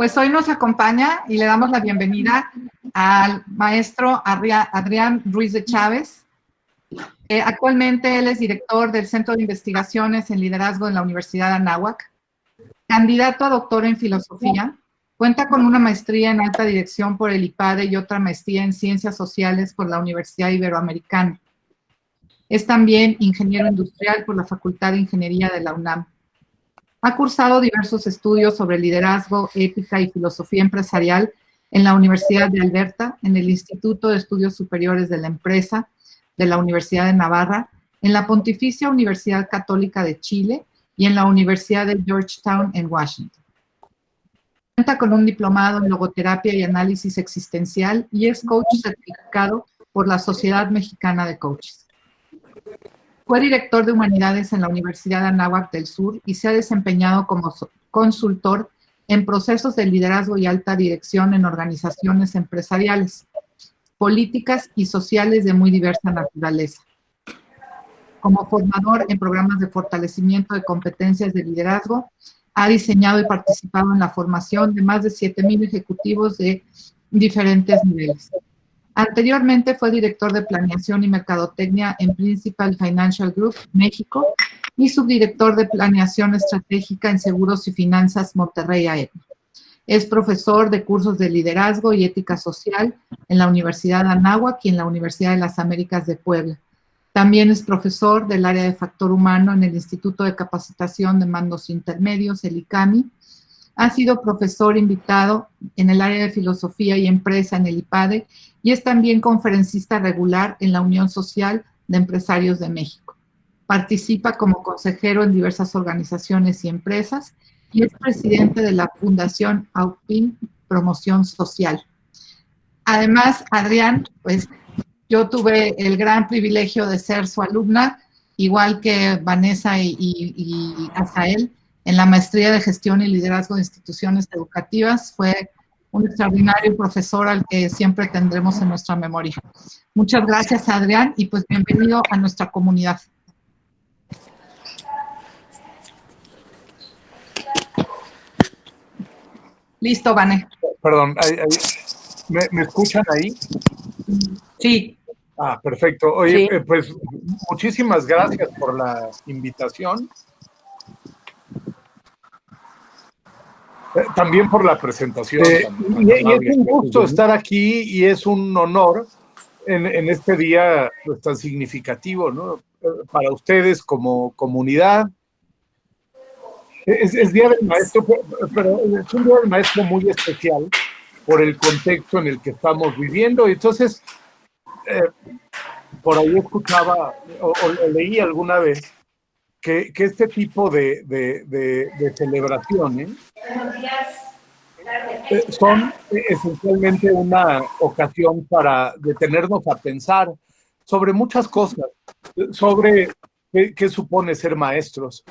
Pues hoy nos acompaña y le damos la bienvenida al maestro Adrián Ruiz de Chávez. Actualmente él es director del Centro de Investigaciones en Liderazgo en la Universidad de Anáhuac, candidato a doctor en filosofía, cuenta con una maestría en alta dirección por el IPADE y otra maestría en ciencias sociales por la Universidad Iberoamericana. Es también ingeniero industrial por la Facultad de Ingeniería de la UNAM. Ha cursado diversos estudios sobre liderazgo, ética y filosofía empresarial en la Universidad de Alberta, en el Instituto de Estudios Superiores de la Empresa de la Universidad de Navarra, en la Pontificia Universidad Católica de Chile y en la Universidad de Georgetown en Washington. Cuenta con un diplomado en logoterapia y análisis existencial y es coach certificado por la Sociedad Mexicana de Coaches. Fue director de Humanidades en la Universidad de Anáhuac del Sur y se ha desempeñado como consultor en procesos de liderazgo y alta dirección en organizaciones empresariales, políticas y sociales de muy diversa naturaleza. Como formador en programas de fortalecimiento de competencias de liderazgo, ha diseñado y participado en la formación de más de 7,000 ejecutivos de diferentes niveles. Anteriormente fue director de Planeación y Mercadotecnia en Principal Financial Group, México, y subdirector de Planeación Estratégica en Seguros y Finanzas, Monterrey Aetna. Es profesor de cursos de liderazgo y ética social en la Universidad de Anáhuac y en la Universidad de las Américas de Puebla. También es profesor del área de factor humano en el Instituto de Capacitación de Mandos Intermedios, el ICAMI. Ha sido profesor invitado en el área de filosofía y empresa en el IPADE y es también conferencista regular en la Unión Social de Empresarios de México. Participa como consejero en diversas organizaciones y empresas y es presidente de la Fundación AUPIN Promoción Social. Además, Adrián, pues yo tuve el gran privilegio de ser su alumna, igual que Vanessa y Azael, en la maestría de Gestión y Liderazgo de Instituciones Educativas. Fue un extraordinario profesor al que siempre tendremos en nuestra memoria. Muchas gracias, Adrián, y pues bienvenido a nuestra comunidad. Listo, Vané. Perdón, ¿me escuchan ahí? Sí. Ah, perfecto. Oye, Sí. Pues muchísimas gracias por la invitación. También por la presentación. Y es un gusto estar aquí y es un honor en este día pues, tan significativo, ¿no? Para ustedes como comunidad. Es Día del Maestro, pero es un Día del Maestro muy especial por el contexto en el que estamos viviendo. Entonces, por ahí escuchaba o leí alguna vez que este tipo de celebraciones son esencialmente una ocasión para detenernos a pensar sobre muchas cosas, sobre qué supone ser maestros,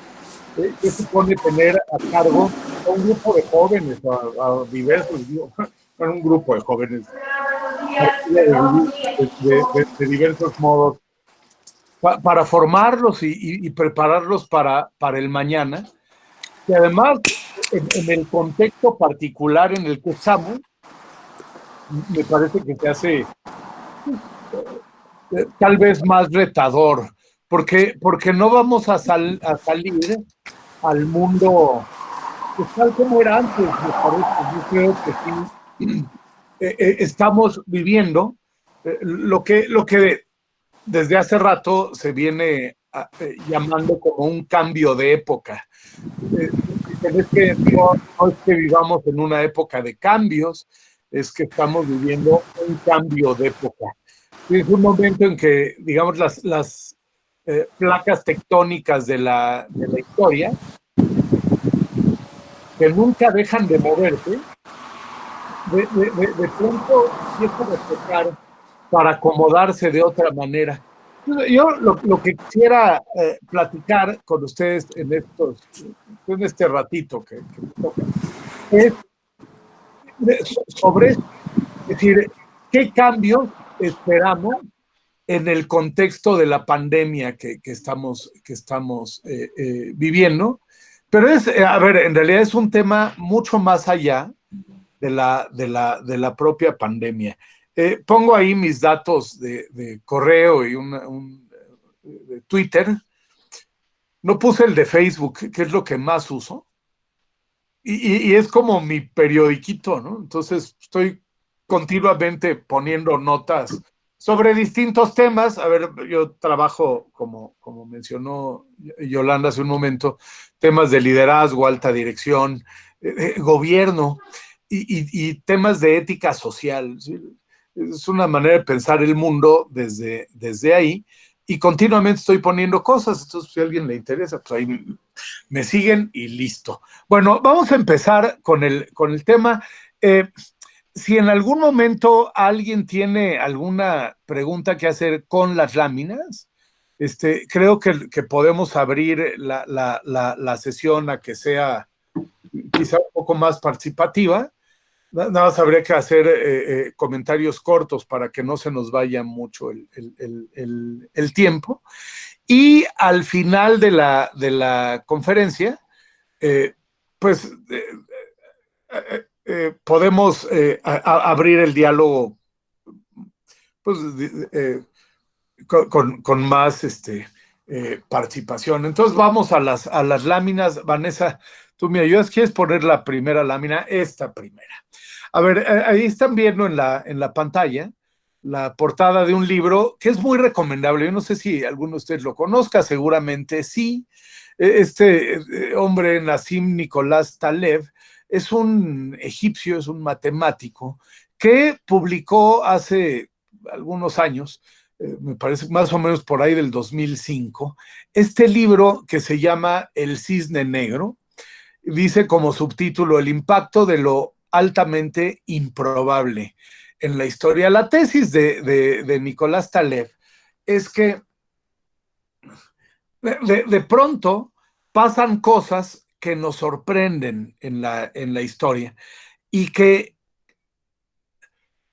qué supone tener a cargo a un grupo de jóvenes, a diversos, un grupo de jóvenes de diversos modos, para formarlos y prepararlos para el mañana, y además en el contexto particular en el que estamos, me parece que se hace tal vez más retador, porque no vamos a salir al mundo pues, tal como era antes, me parece. Yo creo que sí, estamos viviendo lo que desde hace rato se viene llamando como un cambio de época. Es que no es que vivamos en una época de cambios, es que estamos viviendo un cambio de época. Es un momento en que, digamos, las placas tectónicas de la historia, que nunca dejan de moverse, de pronto empiezan a tocar para acomodarse de otra manera. Yo lo que quisiera platicar con ustedes en este ratito que toca es sobre, es decir, qué cambios esperamos en el contexto de la pandemia que estamos viviendo. Pero a ver, en realidad es un tema mucho más allá de la propia pandemia. Pongo ahí mis datos de correo y de Twitter. No puse el de Facebook, que es lo que más uso. Y es como mi periodiquito, ¿no? Entonces estoy continuamente poniendo notas sobre distintos temas. A ver, yo trabajo, como mencionó Yolanda hace un momento, temas de liderazgo, alta dirección, gobierno y temas de ética social, ¿sí? Es una manera de pensar el mundo desde ahí y continuamente estoy poniendo cosas. Entonces, si a alguien le interesa, pues ahí me siguen y listo. Bueno, vamos a empezar con el tema. Si en algún momento alguien tiene alguna pregunta que hacer con las láminas, creo que podemos abrir la sesión a que sea quizá un poco más participativa. Nada más habría que hacer comentarios cortos para que no se nos vaya mucho el tiempo. Y al final de la conferencia, pues podemos abrir el diálogo pues, con más participación. Entonces vamos a las láminas. Vanessa, tú me ayudas. ¿Quieres poner la primera lámina? Esta primera. A ver, ahí están viendo en la pantalla la portada de un libro que es muy recomendable. Yo no sé si alguno de ustedes lo conozca, seguramente sí. Hombre, Nassim Nicolás Taleb, es un egipcio, es un matemático que publicó hace algunos años, me parece más o menos por ahí del 2005, este libro que se llama El Cisne Negro. Dice como subtítulo: el impacto de lo altamente improbable en la historia. La tesis de Nicolás Taleb es que de pronto pasan cosas que nos sorprenden en la historia y que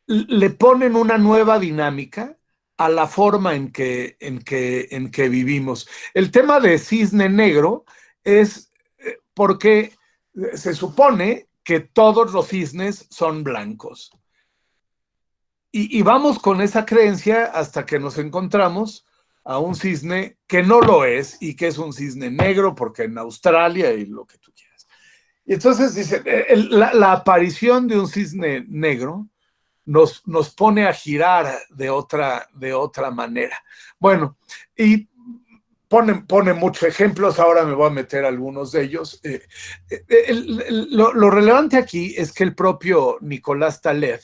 le ponen una nueva dinámica a la forma en que vivimos. El tema de cisne negro es porque se supone que todos los cisnes son blancos. Y vamos con esa creencia hasta que nos encontramos a un cisne que no lo es y que es un cisne negro porque en Australia y lo que tú quieras. Y entonces dice, la aparición de un cisne negro nos pone a girar de otra manera. Bueno, y pone muchos ejemplos, ahora me voy a meter algunos de ellos. Lo relevante aquí es que el propio Nicolás Taleb,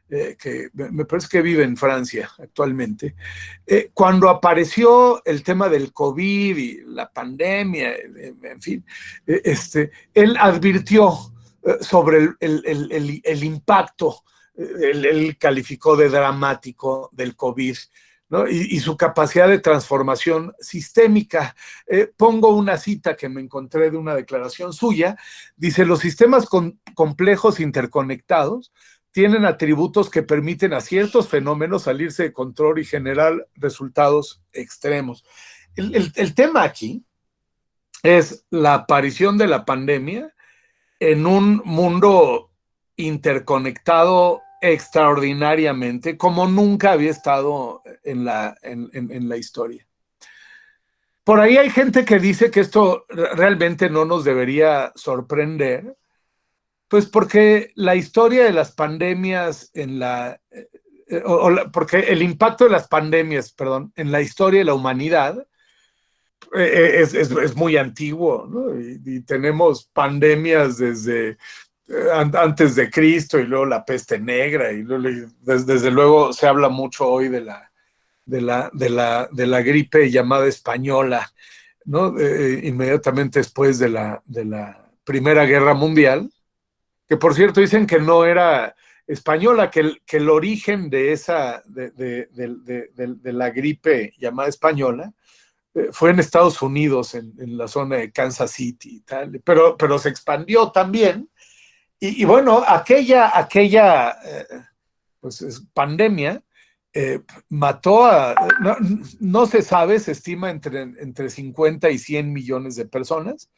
que me parece que vive en Francia actualmente, cuando apareció el tema del COVID y la pandemia, en fin, él advirtió sobre el impacto, él calificó de dramático del COVID, ¿no? Y su capacidad de transformación sistémica. Pongo una cita que me encontré de una declaración suya. Dice: los sistemas complejos interconectados tienen atributos que permiten a ciertos fenómenos salirse de control y generar resultados extremos. El tema aquí es la aparición de la pandemia en un mundo interconectado extraordinariamente, como nunca había estado en la historia. Por ahí hay gente que dice que esto realmente no nos debería sorprender, pues porque la historia de las pandemias porque el impacto de las pandemias, perdón, en la historia de la humanidad es muy antiguo, ¿no? Y tenemos pandemias desde antes de Cristo y luego la peste negra y luego, desde luego se habla mucho hoy de la gripe llamada española, ¿no? Inmediatamente después de la Primera Guerra Mundial, que por cierto dicen que no era española, que el origen de la gripe llamada española fue en Estados Unidos, en la zona de Kansas City y tal, pero se expandió también. Y bueno, aquella pues, pandemia mató no se sabe, se estima entre 50 y 100 millones de personas.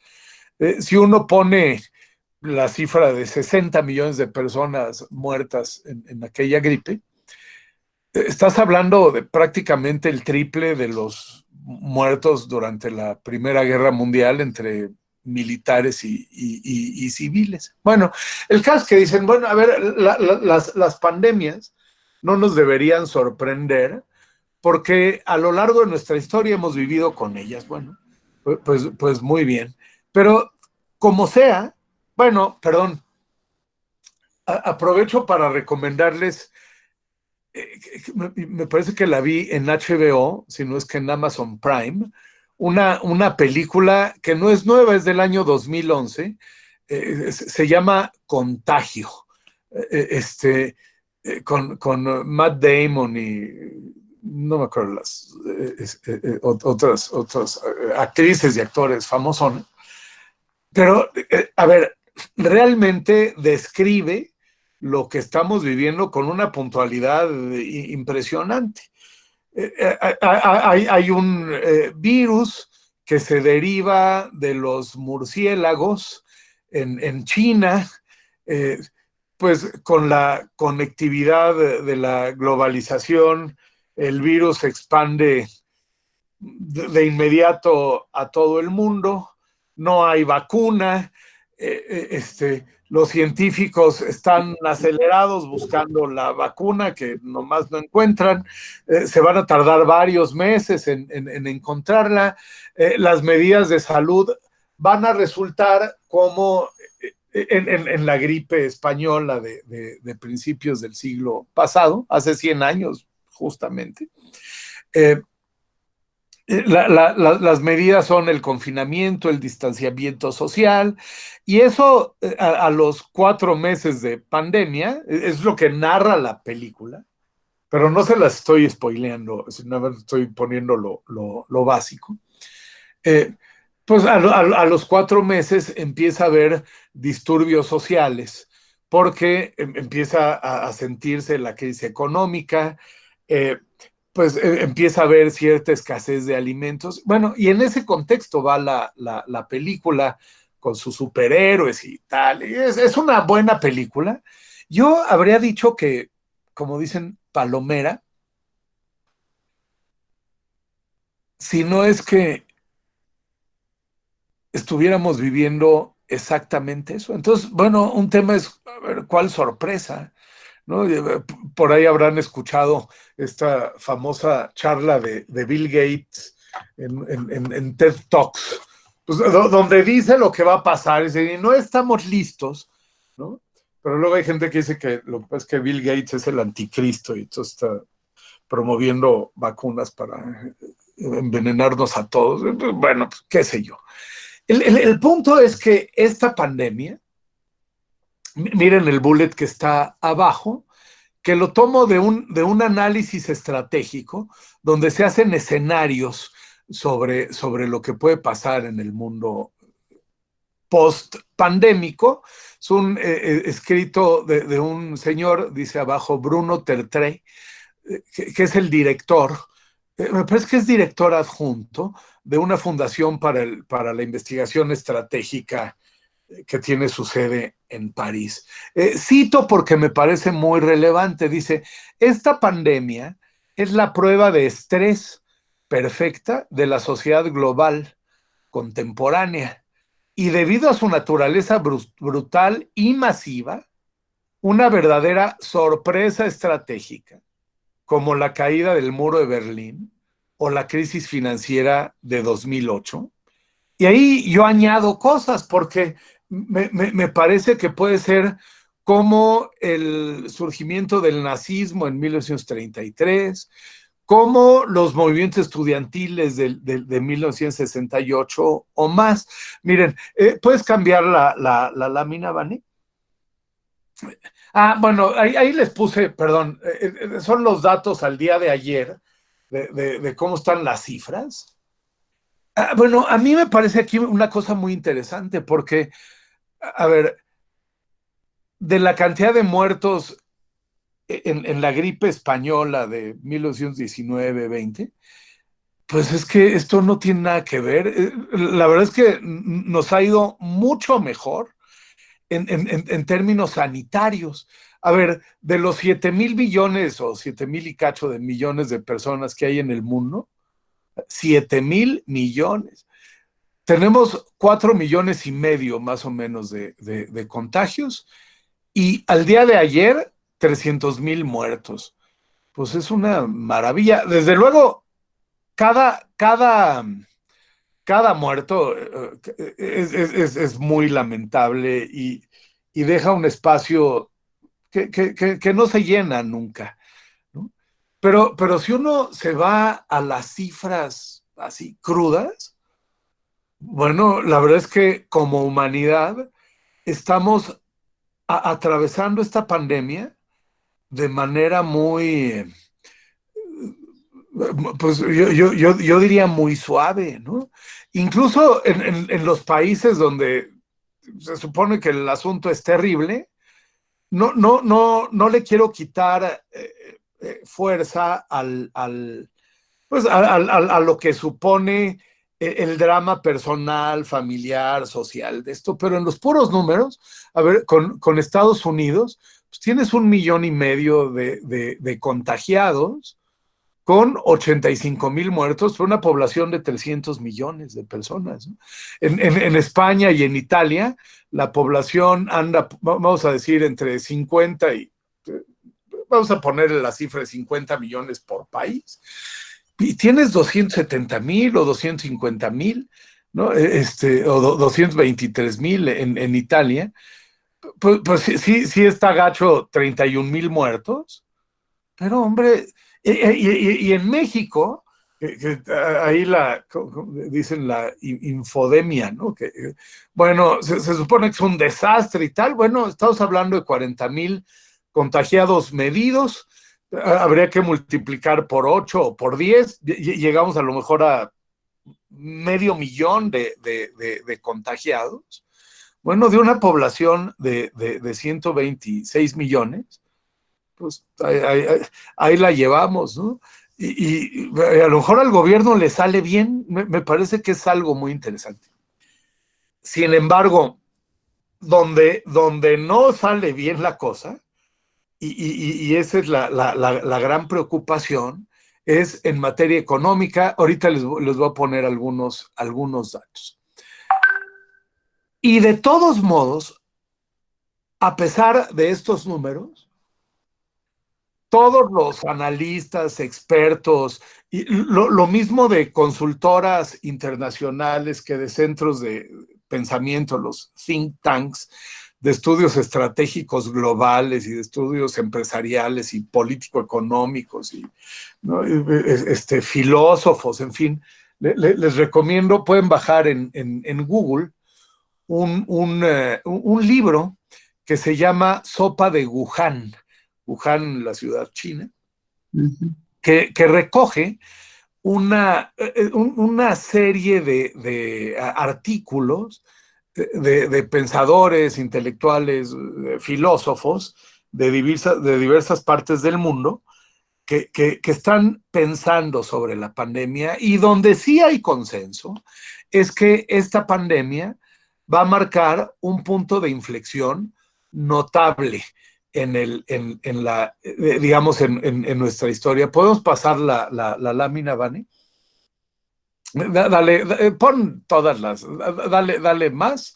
Si uno pone la cifra de 60 millones de personas muertas en aquella gripe, estás hablando de prácticamente el triple de los muertos durante la Primera Guerra Mundial entre militares y civiles. Bueno, el caso es que dicen, bueno, a ver, las pandemias no nos deberían sorprender porque a lo largo de nuestra historia hemos vivido con ellas. Bueno, pues muy bien. Pero como sea, bueno, perdón, aprovecho para recomendarles, me parece que la vi en HBO, si no es que en Amazon Prime, una película que no es nueva, es del año 2011, se llama Contagio, con Matt Damon y no me acuerdo las otras actrices y actores famosos, pero a ver, realmente describe lo que estamos viviendo con una puntualidad impresionante. Hay un virus que se deriva de los murciélagos en China, eh, pues con la conectividad de la globalización, el virus se expande de inmediato a todo el mundo, no hay vacuna, los científicos están acelerados buscando la vacuna que nomás no encuentran, se van a tardar varios meses en encontrarla, las medidas de salud van a resultar como en la gripe española de principios del siglo pasado, hace 100 años justamente. Las medidas son el confinamiento, el distanciamiento social, y eso a los 4 meses de pandemia es lo que narra la película, pero no se las estoy spoileando, sino estoy poniendo lo básico. Pues a los 4 meses empieza a haber disturbios sociales, porque empieza a sentirse la crisis económica, pues empieza a haber cierta escasez de alimentos. Bueno, y en ese contexto va la película con sus superhéroes y tal. Y es una buena película. Yo habría dicho que, como dicen, palomera, si no es que estuviéramos viviendo exactamente eso. Entonces, bueno, un tema es, a ver, ¿cuál sorpresa? ¿No? Por ahí habrán escuchado esta famosa charla de Bill Gates en TED Talks, pues, donde dice lo que va a pasar, y no estamos listos, ¿no? Pero luego hay gente que dice que lo que pasa es que Bill Gates es el anticristo y entonces está promoviendo vacunas para envenenarnos a todos. Bueno, pues, qué sé yo. El punto es que esta pandemia, miren el bullet que está abajo, que lo tomo de un análisis estratégico donde se hacen escenarios sobre lo que puede pasar en el mundo post-pandémico. Es un escrito de un señor, dice abajo, Bruno Tertré, que es el director, me parece que es director adjunto de una fundación para la investigación estratégica que tiene su sede en París. Cito porque me parece muy relevante. Dice, esta pandemia es la prueba de estrés perfecta de la sociedad global contemporánea y debido a su naturaleza brutal y masiva, una verdadera sorpresa estratégica, como la caída del muro de Berlín o la crisis financiera de 2008. Y ahí yo añado cosas porque me parece que puede ser como el surgimiento del nazismo en 1933, como los movimientos estudiantiles de 1968 o más. Miren, ¿puedes cambiar la lámina, Vani? Bueno, ahí les puse, perdón, son los datos al día de ayer de cómo están las cifras. Bueno, a mí me parece aquí una cosa muy interesante porque, a ver, de la cantidad de muertos en la gripe española de 1919-20, pues es que esto no tiene nada que ver. La verdad es que nos ha ido mucho mejor en términos sanitarios. A ver, de los 7,000 billones o 7,000 y cacho de millones de personas que hay en el mundo, 7,000 millones. Tenemos 4,5 millones más o menos de contagios y al día de ayer 300,000 muertos. Pues es una maravilla. Desde luego, cada muerto es muy lamentable y deja un espacio que no se llena nunca, ¿no? Pero si uno se va a las cifras así crudas, bueno, la verdad es que como humanidad estamos atravesando esta pandemia de manera muy, pues yo diría muy suave, ¿no? Incluso en los países donde se supone que el asunto es terrible, no le quiero quitar fuerza pues a lo que supone el drama personal, familiar, social de esto, pero en los puros números, a ver, con Estados Unidos, pues tienes 1,5 millones de contagiados con 85,000 muertos, por una población de 300 millones de personas, ¿no? En España y en Italia, la población anda, vamos a decir, entre 50 y, vamos a ponerle la cifra de 50 millones por país, y tienes 270,000 o 250,000, ¿no? O 223,000 en Italia, pues sí está gacho 31,000 muertos, pero hombre, y en México, ahí dicen la infodemia, ¿no? Bueno, se supone que es un desastre y tal. Bueno, estamos hablando de 40,000 contagiados medidos. Habría que multiplicar por 8 o por 10. Llegamos a lo mejor a 500,000 de contagiados. Bueno, de una población de 126 millones, pues ahí la llevamos, ¿no? Y a lo mejor al gobierno le sale bien, me parece que es algo muy interesante. Sin embargo, donde no sale bien la cosa, y esa es la gran preocupación, es en materia económica. Ahorita les voy a poner algunos datos. Y de todos modos, a pesar de estos números, todos los analistas, expertos, y lo mismo de consultoras internacionales que de centros de pensamiento, los think tanks, de estudios estratégicos globales y de estudios empresariales y político-económicos, y, ¿no? Filósofos, en fin, les recomiendo, pueden bajar en Google un libro que se llama Sopa de Wuhan, la ciudad china, que recoge una serie de artículos de pensadores, intelectuales, filósofos de diversas partes del mundo que están pensando sobre la pandemia, y donde sí hay consenso es que esta pandemia va a marcar un punto de inflexión notable digamos, en nuestra historia. ¿Podemos pasar la lámina, Vani? Dale, pon todas dale más.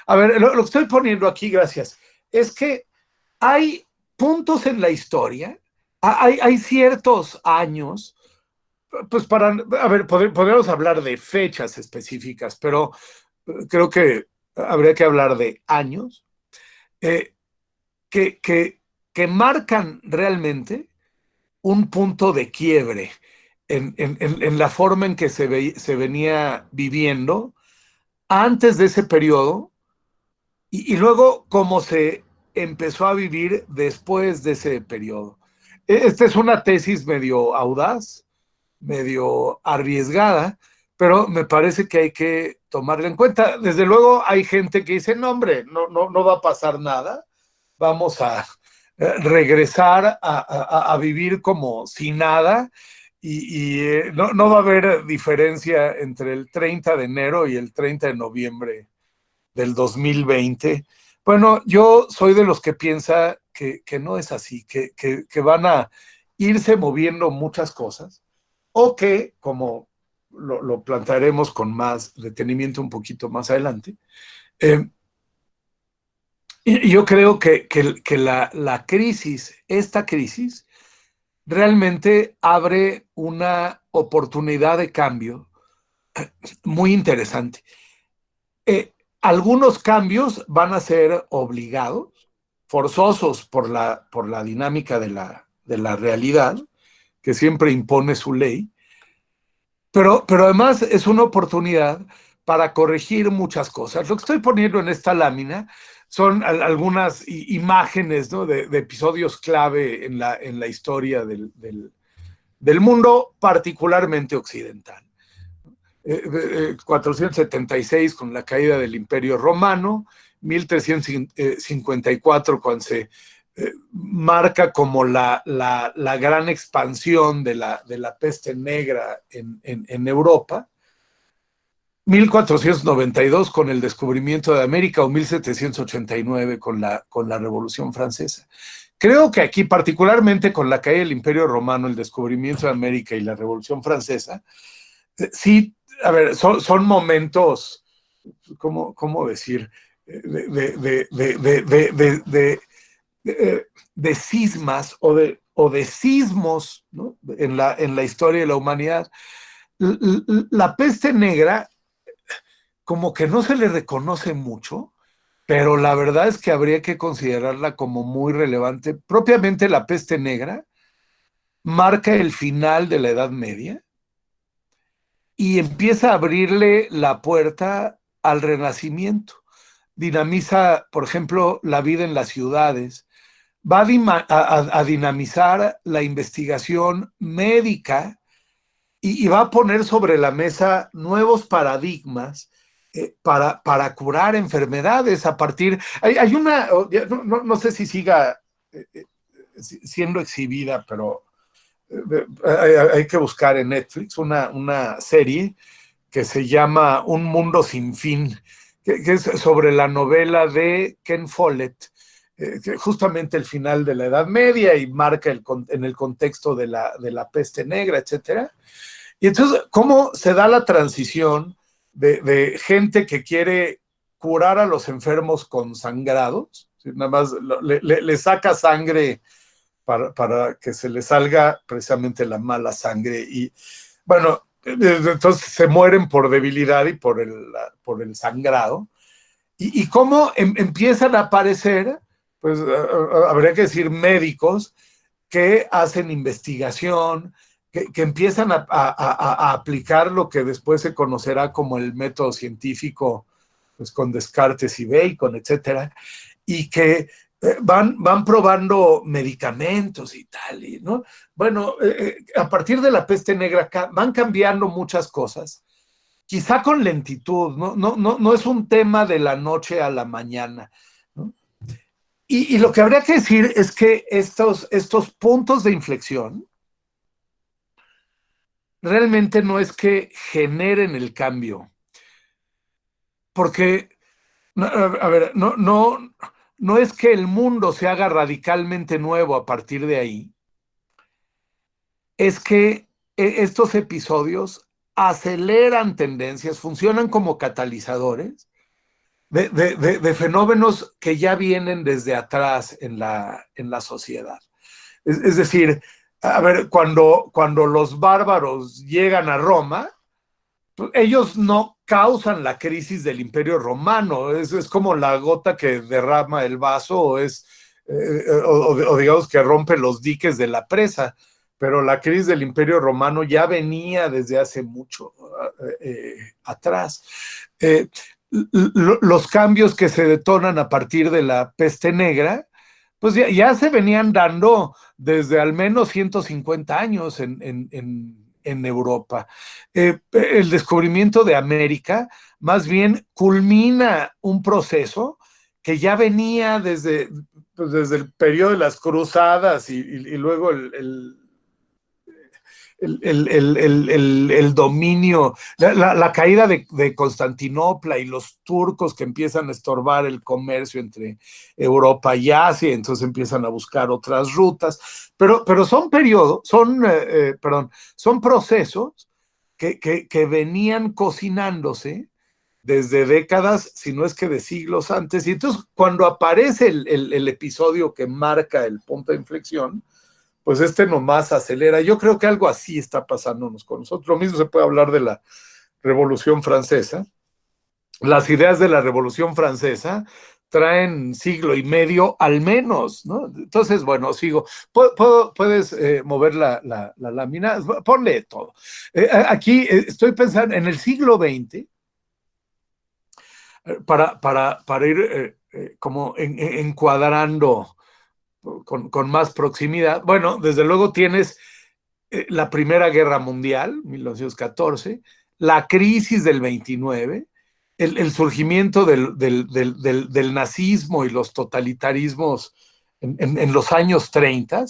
A ver, lo que estoy poniendo aquí, gracias, es que hay puntos en la historia, hay ciertos años, pues a ver, podríamos hablar de fechas específicas, pero creo que habría que hablar de años, que marcan realmente un punto de quiebre en la forma en que se venía viviendo antes de ese periodo, y luego cómo se empezó a vivir después de ese periodo. Esta es una tesis medio audaz, medio arriesgada, pero me parece que hay que tomarla en cuenta. Desde luego hay gente que dice, no hombre, no va a pasar nada, vamos a regresar a vivir como si nada, y no va a haber diferencia entre el 30 de enero y el 30 de noviembre del 2020, Bueno, yo soy de los que piensa que no es así, que van a irse moviendo muchas cosas, o que, como lo plantearemos con más detenimiento un poquito más adelante, eh, y yo creo que la crisis, esta crisis, realmente abre una oportunidad de cambio muy interesante. Algunos cambios van a ser obligados, forzosos por la dinámica de la realidad, que siempre impone su ley, pero además es una oportunidad para corregir muchas cosas. Lo que estoy poniendo en esta lámina son algunas imágenes, ¿no?, de episodios clave en la historia del mundo, particularmente occidental. 476 con la caída del Imperio Romano, 1354 cuando se marca como la gran expansión de la peste negra en Europa, 1492 con el descubrimiento de América o 1789 con la Revolución Francesa. Creo que aquí, particularmente con la caída del Imperio Romano, el descubrimiento de América y la Revolución Francesa, sí, a ver, son momentos, ¿cómo decir? De cismas o de sismos, ¿no?, en la historia de la humanidad. La peste negra, como que no se le reconoce mucho, pero la verdad es que habría que considerarla como muy relevante. Propiamente la peste negra marca el final de la Edad Media y empieza a abrirle la puerta al Renacimiento. Dinamiza, por ejemplo, la vida en las ciudades, va a dinamizar la investigación médica y va a poner sobre la mesa nuevos paradigmas para curar enfermedades a partir... Hay una, no sé si siga siendo exhibida, pero hay que buscar en Netflix una serie que se llama Un Mundo Sin Fin, que es sobre la novela de Ken Follett, justamente el final de la Edad Media y marca en el contexto de la peste negra, etcétera. Y entonces, ¿cómo se da la transición de gente que quiere curar a los enfermos con sangrados? Nada más le saca sangre para que se le salga precisamente la mala sangre. Y bueno, entonces se mueren por debilidad y por el sangrado. Y cómo empiezan a aparecer, pues habría que decir médicos que hacen investigación, que empiezan a aplicar lo que después se conocerá como el método científico, pues con Descartes y Bacon, etcétera, y que van probando medicamentos y tal, ¿no? Bueno, a partir de la peste negra van cambiando muchas cosas, quizá con lentitud, no es un tema de la noche a la mañana, ¿no? Y lo que habría que decir es que estos puntos de inflexión realmente no es que generen el cambio, porque, a ver, no es que el mundo se haga radicalmente nuevo a partir de ahí, es que estos episodios aceleran tendencias, funcionan como catalizadores de fenómenos que ya vienen desde atrás en la sociedad. Es decir, a ver, cuando los bárbaros llegan a Roma, pues ellos no causan la crisis del Imperio Romano, es como la gota que derrama el vaso o digamos que rompe los diques de la presa, pero la crisis del Imperio Romano ya venía desde hace mucho atrás. Los cambios que se detonan a partir de la peste negra, pues ya se venían dando desde al menos 150 años en Europa. El descubrimiento de América más bien culmina un proceso que ya venía desde el periodo de las cruzadas y luego el dominio, la caída de Constantinopla y los turcos que empiezan a estorbar el comercio entre Europa y Asia, entonces empiezan a buscar otras rutas, pero son periodos, son procesos que venían cocinándose desde décadas, si no es que de siglos antes, y entonces cuando aparece el episodio que marca el punto de inflexión, pues nomás acelera. Yo creo que algo así está pasándonos con nosotros. Lo mismo se puede hablar de la Revolución Francesa. Las ideas de la Revolución Francesa traen siglo y medio al menos, ¿no? Entonces, bueno, sigo. Puedes mover la lámina, ponle todo. Aquí estoy pensando en el siglo XX, para ir como encuadrando con más proximidad. Bueno, desde luego tienes la Primera Guerra Mundial, 1914, la crisis del 29, el surgimiento del nazismo y los totalitarismos en los años 30,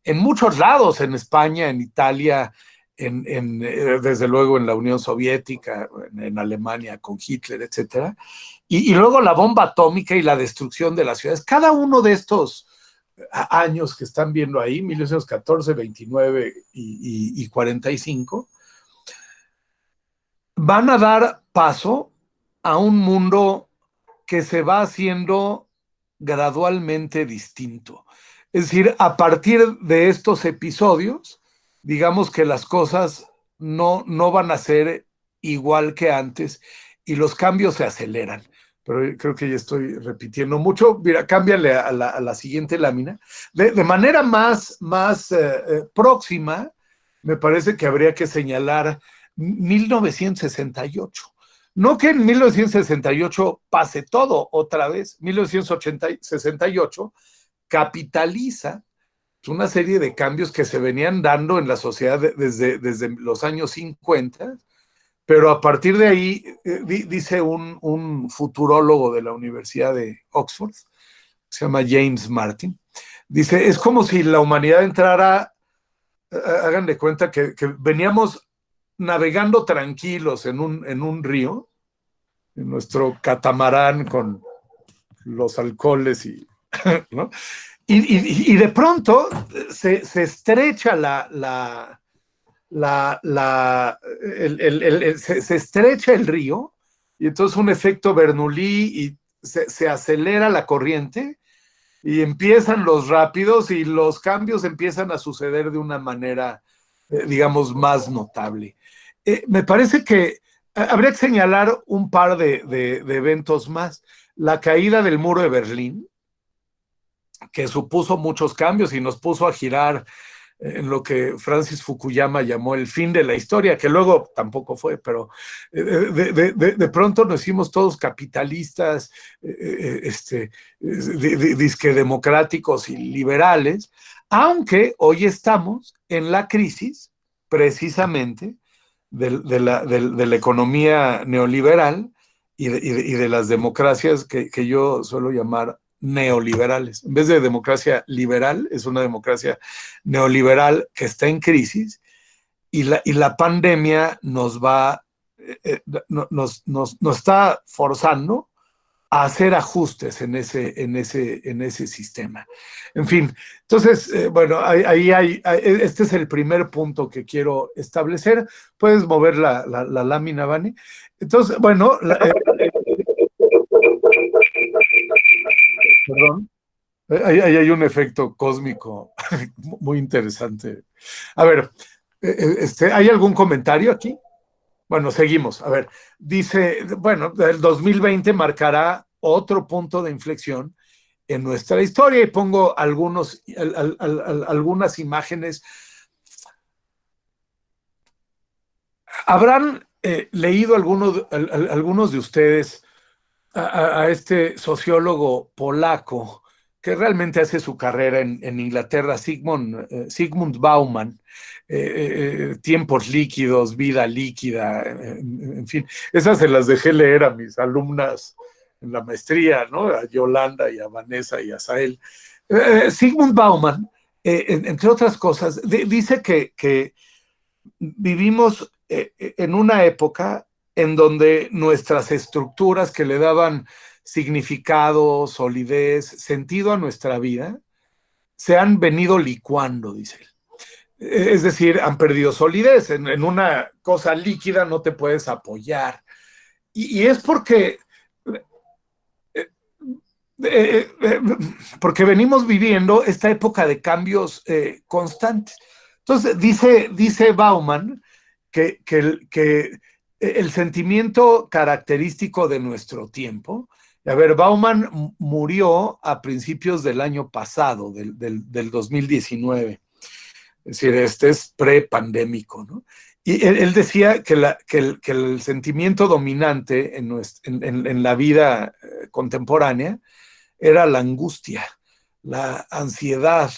en muchos lados, en España, en Italia, desde luego en la Unión Soviética, en Alemania con Hitler, etcétera, y luego la bomba atómica y la destrucción de las ciudades. Cada uno de estos años que están viendo ahí, 1914, 29 y 45, van a dar paso a un mundo que se va haciendo gradualmente distinto. Es decir, a partir de estos episodios, digamos que las cosas no van a ser igual que antes y los cambios se aceleran. Pero creo que ya estoy repitiendo mucho. Mira, cámbiale a la siguiente lámina. De manera más próxima, me parece que habría que señalar 1968. No que en 1968 pase todo otra vez. 1968 capitaliza una serie de cambios que se venían dando en la sociedad desde los años 50, pero a partir de ahí, dice un futurólogo de la Universidad de Oxford, se llama James Martin, dice, es como si la humanidad entrara, hagan de cuenta que veníamos navegando tranquilos en un río, en nuestro catamarán con los alcoholes ¿no? Y de pronto se estrecha se estrecha el río, y entonces un efecto Bernoulli, y se acelera la corriente, y empiezan los rápidos, y los cambios empiezan a suceder de una manera, digamos, más notable. Me parece que habría que señalar un par de eventos más. La caída del muro de Berlín, que supuso muchos cambios y nos puso a girar en lo que Francis Fukuyama llamó el fin de la historia, que luego tampoco fue, pero de pronto nos hicimos todos capitalistas, disque democráticos y liberales, aunque hoy estamos en la crisis precisamente de la economía neoliberal y de las democracias que yo suelo llamar neoliberales. En vez de democracia liberal, es una democracia neoliberal que está en crisis, y la pandemia nos está forzando a hacer ajustes en ese sistema. En fin, entonces, bueno, este es el primer punto que quiero establecer. Puedes mover la lámina, Vani. Entonces, bueno, perdón. Ahí hay un efecto cósmico muy interesante. A ver, ¿hay algún comentario aquí? Bueno, seguimos. A ver, dice, bueno, el 2020 marcará otro punto de inflexión en nuestra historia, y pongo algunas imágenes. ¿Habrán leído algunos de ustedes a este sociólogo polaco que realmente hace su carrera en Inglaterra, Zygmunt Bauman, Tiempos líquidos, vida líquida, en fin, esas se las dejé leer a mis alumnas en la maestría, ¿no? A Yolanda y a Vanessa y a Sael. Zygmunt Bauman, entre otras cosas, dice que vivimos en una época en donde nuestras estructuras que le daban significado, solidez, sentido a nuestra vida, se han venido licuando, dice él. Es decir, han perdido solidez. En una cosa líquida no te puedes apoyar. Y es porque venimos viviendo esta época de cambios constantes. Entonces, dice Bauman que el sentimiento característico de nuestro tiempo, a ver, Bauman murió a principios del año pasado, del 2019. Es decir, este es pre-pandémico, ¿no? Y él decía que el sentimiento dominante en la vida contemporánea era la angustia, la ansiedad.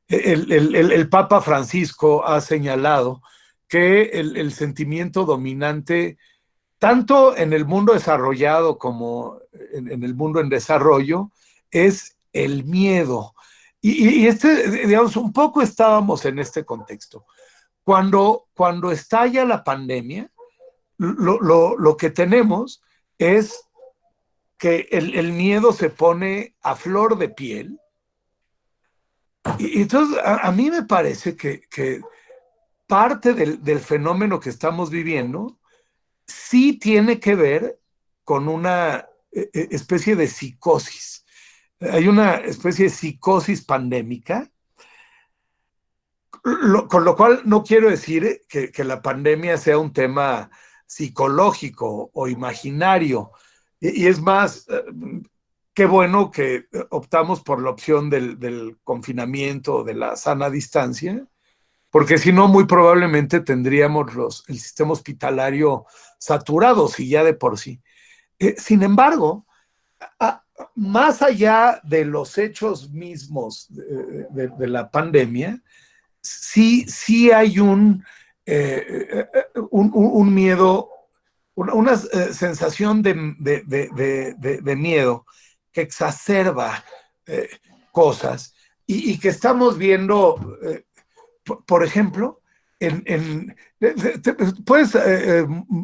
El Papa Francisco ha señalado que el sentimiento dominante, tanto en el mundo desarrollado como en el mundo en desarrollo, es el miedo. Y digamos, un poco estábamos en este contexto. Cuando estalla la pandemia, lo que tenemos es que el miedo se pone a flor de piel. Y entonces a mí me parece que parte del fenómeno que estamos viviendo sí tiene que ver con una especie de psicosis. Hay una especie de psicosis pandémica, con lo cual no quiero decir que la pandemia sea un tema psicológico o imaginario. Y es más, qué bueno que optamos por la opción del confinamiento, de la sana distancia, porque si no, muy probablemente tendríamos el sistema hospitalario saturado, si ya de por sí. Sin embargo, más allá de los hechos mismos de la pandemia, sí hay un miedo, una sensación de miedo que exacerba cosas y que estamos viendo, por ejemplo, ¿puedes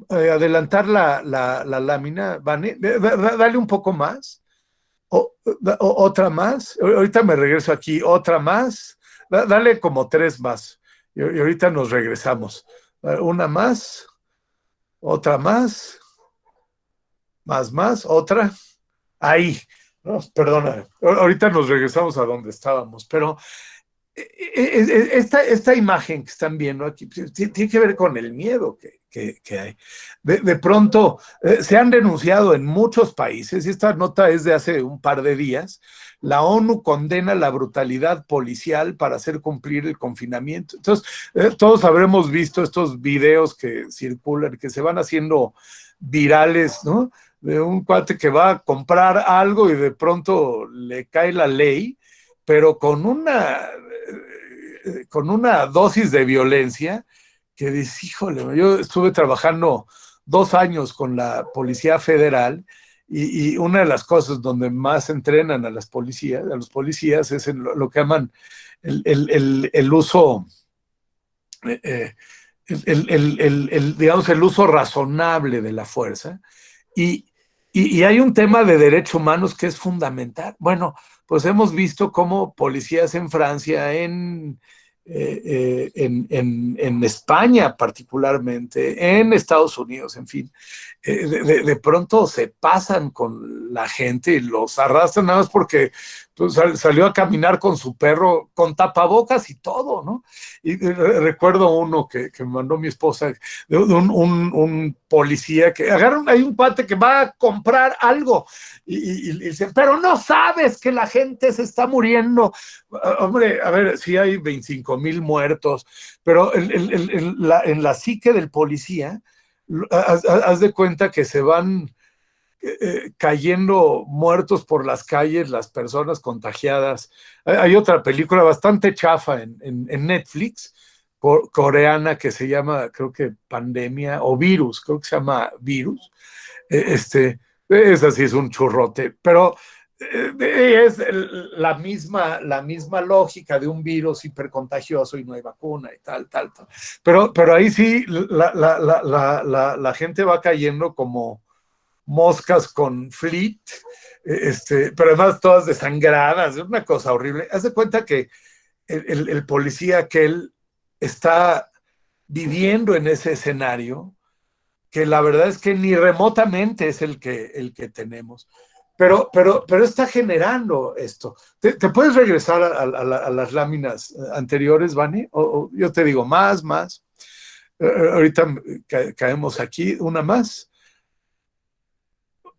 adelantar la lámina, Vane? Dale un poco más. Otra más. Ahorita me regreso aquí. Otra más. Dale como 3 más. Y ahorita nos regresamos. Una más. Otra más. Más. Otra. Ahí. No, perdona. Ahorita nos regresamos a donde estábamos. Pero esta imagen que están viendo aquí tiene que ver con el miedo que hay. De pronto, se han denunciado en muchos países, y esta nota es de hace un par de días, la ONU condena la brutalidad policial para hacer cumplir el confinamiento. Entonces, todos habremos visto estos videos que circulan, que se van haciendo virales, ¿no? De un cuate que va a comprar algo y de pronto le cae la ley, pero con una dosis de violencia que dice, híjole, yo estuve trabajando 2 años con la Policía Federal y una de las cosas donde más entrenan a los policías es en lo que llaman el uso, digamos, el uso razonable de la fuerza. Y hay un tema de derechos humanos que es fundamental. Bueno, pues hemos visto cómo policías en Francia, en España particularmente, en Estados Unidos, en fin, de pronto se pasan con la gente y los arrastran nada más porque pues, salió a caminar con su perro con tapabocas y todo, ¿no? Y recuerdo uno que me mandó mi esposa, de un policía que agarran, hay un cuate que va a comprar algo y dice, pero no sabes que la gente se está muriendo. Hombre, a ver, sí hay 25,000 muertos, pero en la psique del policía, haz de cuenta que se van cayendo muertos por las calles las personas contagiadas. Hay otra película bastante chafa en Netflix, coreana, que se llama, creo que Pandemia o Virus, creo que se llama Virus. Esa sí es un churrote, pero Es la misma lógica de un virus hipercontagioso y no hay vacuna y tal. Pero ahí sí la gente va cayendo como moscas con fleet, pero además todas desangradas, es una cosa horrible. Haz de cuenta que el policía aquel está viviendo en ese escenario, que la verdad es que ni remotamente es el que tenemos. Pero está generando esto. ¿Te puedes regresar a las láminas anteriores, Vani? O yo te digo, más. Ahorita caemos aquí, una más.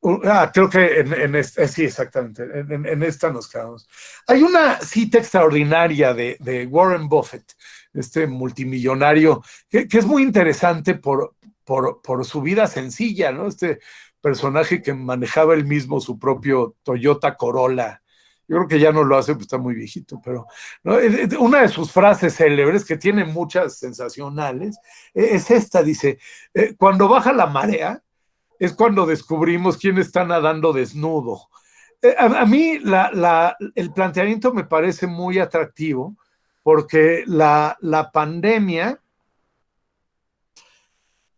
Creo que sí, exactamente. En esta nos quedamos. Hay una cita extraordinaria de Warren Buffett, este multimillonario, que es muy interesante por su vida sencilla, ¿no? Este personaje que manejaba él mismo su propio Toyota Corolla. Yo creo que ya no lo hace, pues está muy viejito, pero ¿no? Una de sus frases célebres, que tiene muchas sensacionales, es esta, dice, cuando baja la marea, es cuando descubrimos quién está nadando desnudo. A mí el planteamiento me parece muy atractivo porque la pandemia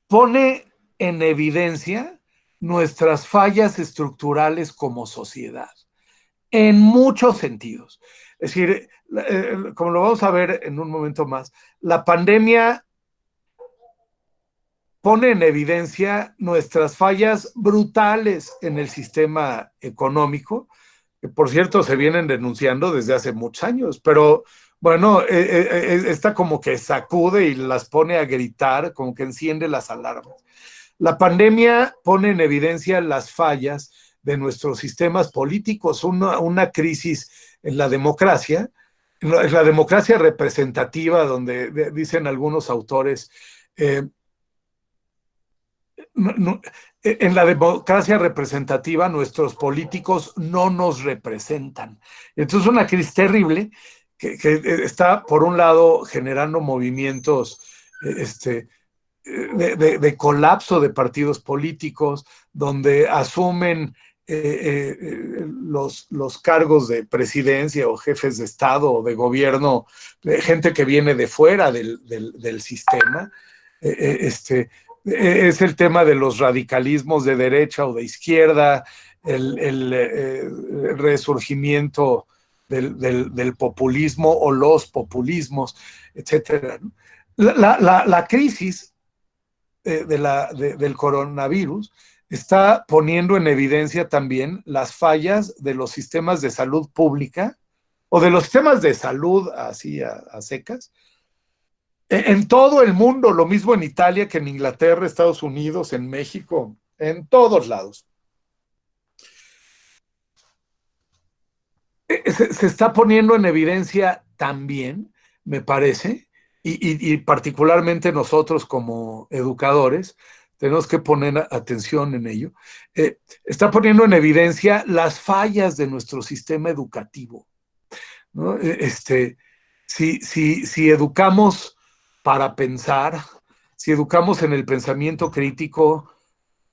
pone en evidencia nuestras fallas estructurales como sociedad, en muchos sentidos. Es decir, como lo vamos a ver en un momento más, la pandemia pone en evidencia nuestras fallas brutales en el sistema económico, que por cierto se vienen denunciando desde hace muchos años, pero bueno, esta como que sacude y las pone a gritar, como que enciende las alarmas. La pandemia pone en evidencia las fallas de nuestros sistemas políticos, una crisis en la democracia representativa, donde dicen algunos autores, en la democracia representativa nuestros políticos no nos representan. Entonces una crisis terrible que está, por un lado, generando movimientos de colapso de partidos políticos, donde asumen los cargos de presidencia o jefes de Estado o de gobierno, gente que viene de fuera del sistema. Es el tema de los radicalismos de derecha o de izquierda, el resurgimiento del populismo o los populismos, etcétera. La crisis del coronavirus está poniendo en evidencia también las fallas de los sistemas de salud pública o de los sistemas de salud así a secas, en todo el mundo, lo mismo en Italia que en Inglaterra, Estados Unidos, en México, en todos lados. Se está poniendo en evidencia también, me parece, y particularmente nosotros como educadores, tenemos que poner atención en ello, está poniendo en evidencia las fallas de nuestro sistema educativo, ¿no? Si educamos para pensar, si educamos en el pensamiento crítico,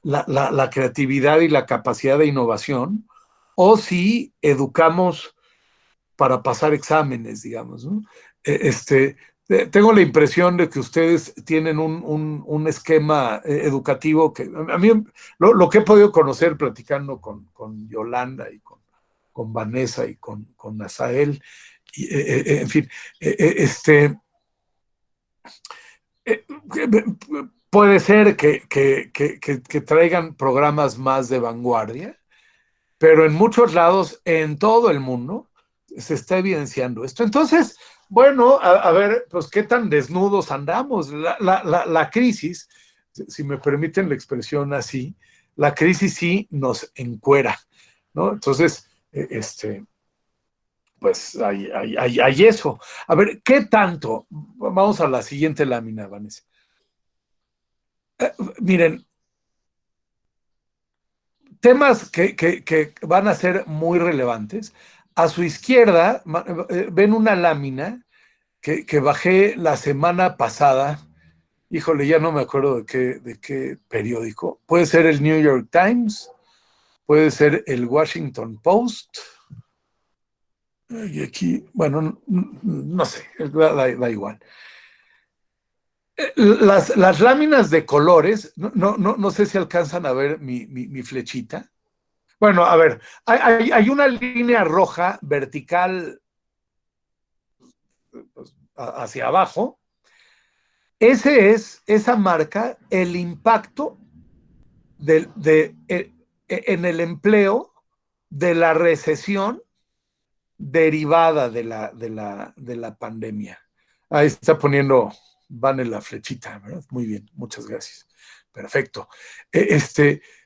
la creatividad y la capacidad de innovación, o si educamos para pasar exámenes, digamos, ¿no? Tengo la impresión de que ustedes tienen un esquema educativo que a mí lo que he podido conocer platicando con Yolanda y con Vanessa y con Asael, en fin, puede ser que traigan programas más de vanguardia, pero en muchos lados, en todo el mundo, se está evidenciando esto. Entonces, bueno, a ver, pues qué tan desnudos andamos. La crisis, si me permiten la expresión así, la crisis sí nos encuera, ¿no? Entonces, pues hay eso. A ver, ¿qué tanto? Vamos a la siguiente lámina, Vanessa. Miren, temas que van a ser muy relevantes. A su izquierda ven una lámina que bajé la semana pasada. Híjole, ya no me acuerdo de qué periódico. Puede ser el New York Times puede ser el Washington Post. Y aquí, bueno, no sé, da igual. Las láminas de colores, no sé si alcanzan a ver mi flechita. Bueno, a ver, hay una línea roja vertical hacia abajo. Esa marca el impacto en el empleo de la recesión derivada de la pandemia. Ahí está poniendo Van en la flechita, ¿verdad? Muy bien, muchas gracias. Perfecto.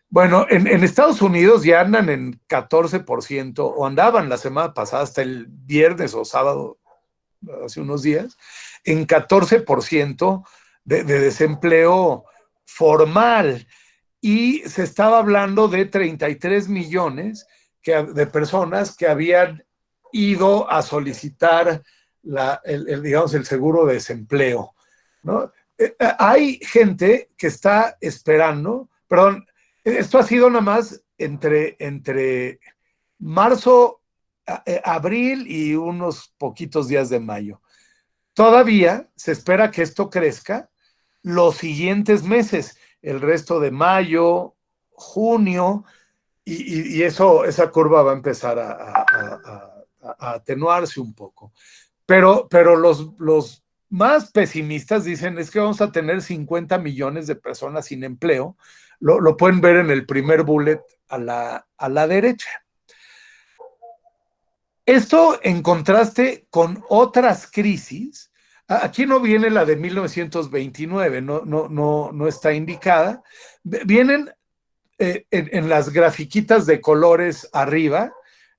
Bueno, en Estados Unidos ya andan en 14%, o andaban la semana pasada hasta el viernes o sábado, hace unos días, en 14% de desempleo formal. Y se estaba hablando de 33 millones de personas que habían ido a solicitar digamos, el seguro de desempleo, ¿no? Hay gente que está esperando, perdón, esto ha sido nada más entre marzo, abril y unos poquitos días de mayo. Todavía se espera que esto crezca los siguientes meses, el resto de mayo, junio, y esa curva va a empezar a atenuarse un poco. Pero los más pesimistas dicen es que vamos a tener 50 millones de personas sin empleo. Lo pueden ver en el primer bullet a la derecha. Esto en contraste con otras crisis. Aquí no viene la de 1929, no está indicada. Vienen en las grafiquitas de colores arriba.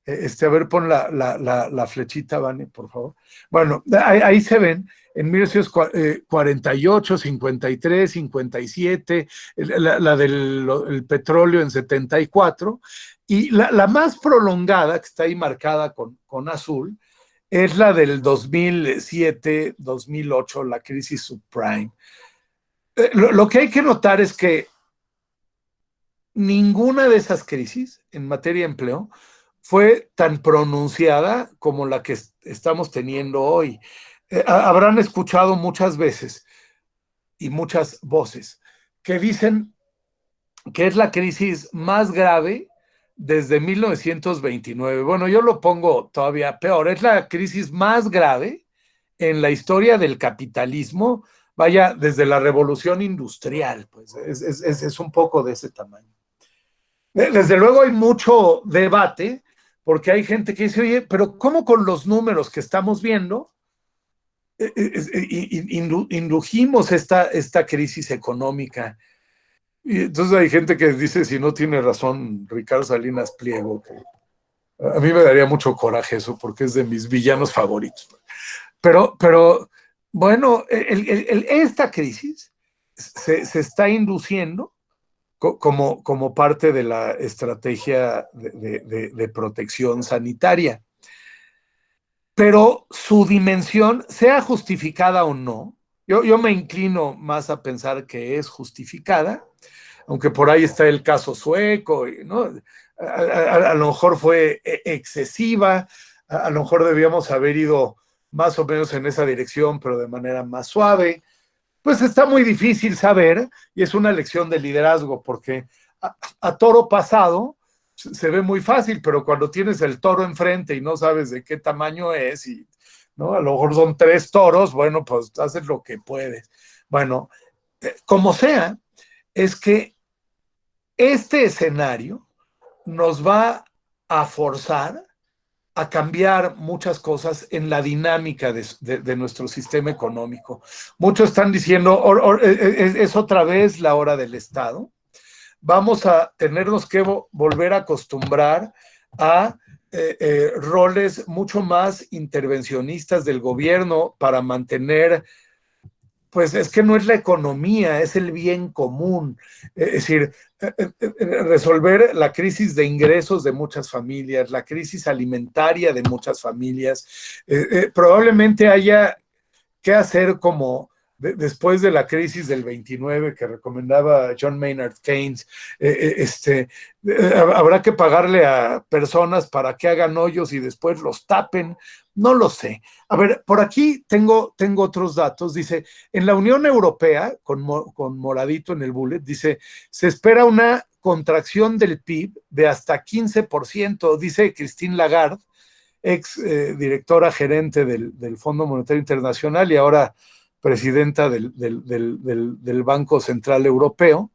A ver, pon la flechita, Vane, por favor. Bueno, ahí se ven en 1948, 53, 57, la del petróleo en 74, y la más prolongada, que está ahí marcada con azul, es la del 2007, 2008, la crisis subprime. Lo que hay que notar es que ninguna de esas crisis en materia de empleo fue tan pronunciada como la que estamos teniendo hoy. Habrán escuchado muchas veces y muchas voces que dicen que es la crisis más grave desde 1929. Bueno, yo lo pongo todavía peor. Es la crisis más grave en la historia del capitalismo, vaya, desde la revolución industrial, pues es un poco de ese tamaño. Desde luego hay mucho debate, porque hay gente que dice, oye, pero ¿cómo con los números que estamos viendo indujimos esta crisis económica? Y entonces hay gente que dice, si no tiene razón Ricardo Salinas Pliego, que a mí me daría mucho coraje eso, porque es de mis villanos favoritos. Pero bueno, esta crisis se está induciendo como parte de la estrategia de protección sanitaria. Pero su dimensión, sea justificada o no, yo me inclino más a pensar que es justificada, aunque por ahí está el caso sueco, ¿no? A lo mejor fue excesiva, a lo mejor debíamos haber ido más o menos en esa dirección, pero de manera más suave. Pues está muy difícil saber, y es una lección de liderazgo, porque a toro pasado se ve muy fácil, pero cuando tienes el toro enfrente y no sabes de qué tamaño es, y ¿no? A lo mejor son 3 toros, bueno, pues haces lo que puedes. Bueno, como sea, es que este escenario nos va a forzar a cambiar muchas cosas en la dinámica de nuestro sistema económico. Muchos están diciendo, es otra vez la hora del Estado. Vamos a tenernos que volver a acostumbrar a roles mucho más intervencionistas del gobierno para mantener, pues es que no es la economía, es el bien común. Es decir, resolver la crisis de ingresos de muchas familias, la crisis alimentaria de muchas familias. Probablemente haya que hacer como después de la crisis del 29 que recomendaba John Maynard Keynes, habrá que pagarle a personas para que hagan hoyos y después los tapen. No lo sé. A ver, por aquí tengo otros datos. Dice, en la Unión Europea, con moradito en el bullet, dice, se espera una contracción del PIB de hasta 15%, dice Christine Lagarde, ex directora gerente del Fondo Monetario Internacional y ahora presidenta del Banco Central Europeo.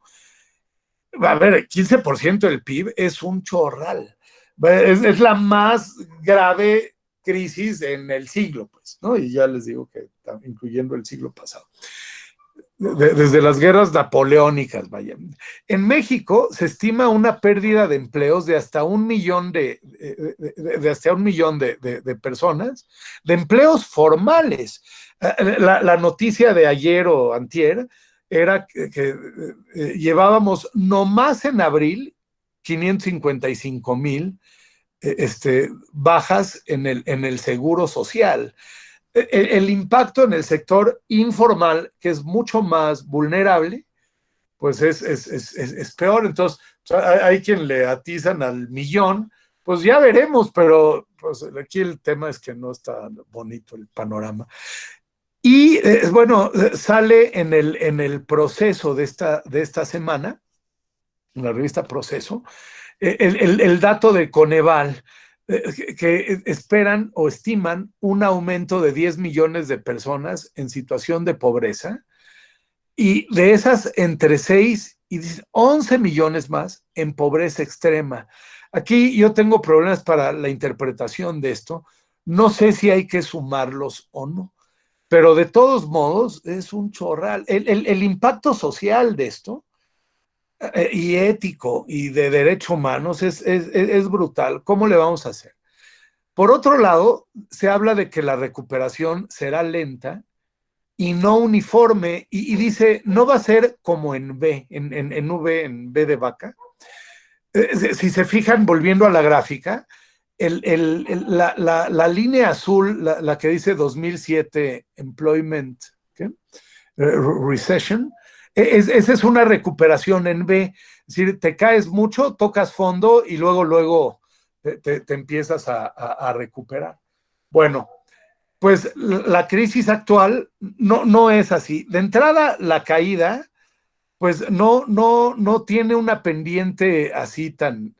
A ver, 15% del PIB es un chorral. Es la más grave crisis en el siglo, pues, ¿no? Y ya les digo que incluyendo el siglo pasado. Desde las guerras napoleónicas, vaya. En México se estima una pérdida de empleos de hasta 1 millón de personas, de empleos formales. La noticia de ayer o antier era que llevábamos nomás en abril 555,000 bajas en el seguro social. El impacto en el sector informal, que es mucho más vulnerable, pues es peor. Entonces, hay quien le atizan al millón, pues ya veremos, pero pues, aquí el tema es que no está bonito el panorama. Y bueno, sale en el Proceso de esta semana, en la revista Proceso, el dato de Coneval, que esperan o estiman un aumento de 10 millones de personas en situación de pobreza, y de esas entre 6 y 11 millones más en pobreza extrema. Aquí yo tengo problemas para la interpretación de esto. No sé si hay que sumarlos o no, pero de todos modos es un chorral. El impacto social de esto y ético y de derechos humanos es brutal. ¿Cómo le vamos a hacer? Por otro lado, se habla de que la recuperación será lenta y no uniforme, y dice, no va a ser como en B, en B de vaca. Si se fijan, volviendo a la gráfica, la línea azul, la que dice 2007 Employment Recession, esa es una recuperación en B. Es decir, te caes mucho, tocas fondo y luego te empiezas a recuperar. Bueno, pues la crisis actual no es así. De entrada, la caída, pues no tiene una pendiente así tan,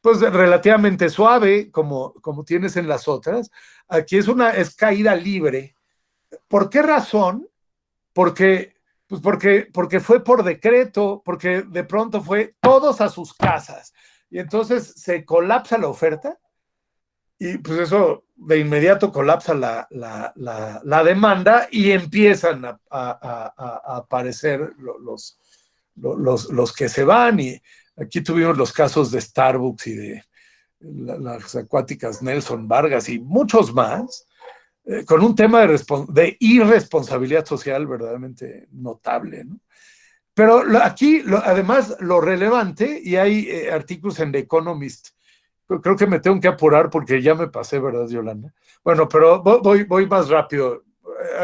pues relativamente suave como tienes en las otras. Aquí es caída libre. ¿Por qué razón? Porque fue por decreto, porque de pronto fue todos a sus casas. Y entonces se colapsa la oferta y pues eso de inmediato colapsa la demanda y empiezan a aparecer los que se van. Y aquí tuvimos los casos de Starbucks y de las acuáticas Nelson Vargas y muchos más, con un tema de irresponsabilidad social verdaderamente notable, ¿no? Pero aquí, además, lo relevante, y hay artículos en The Economist, creo que me tengo que apurar porque ya me pasé, ¿verdad, Yolanda? Bueno, pero voy más rápido,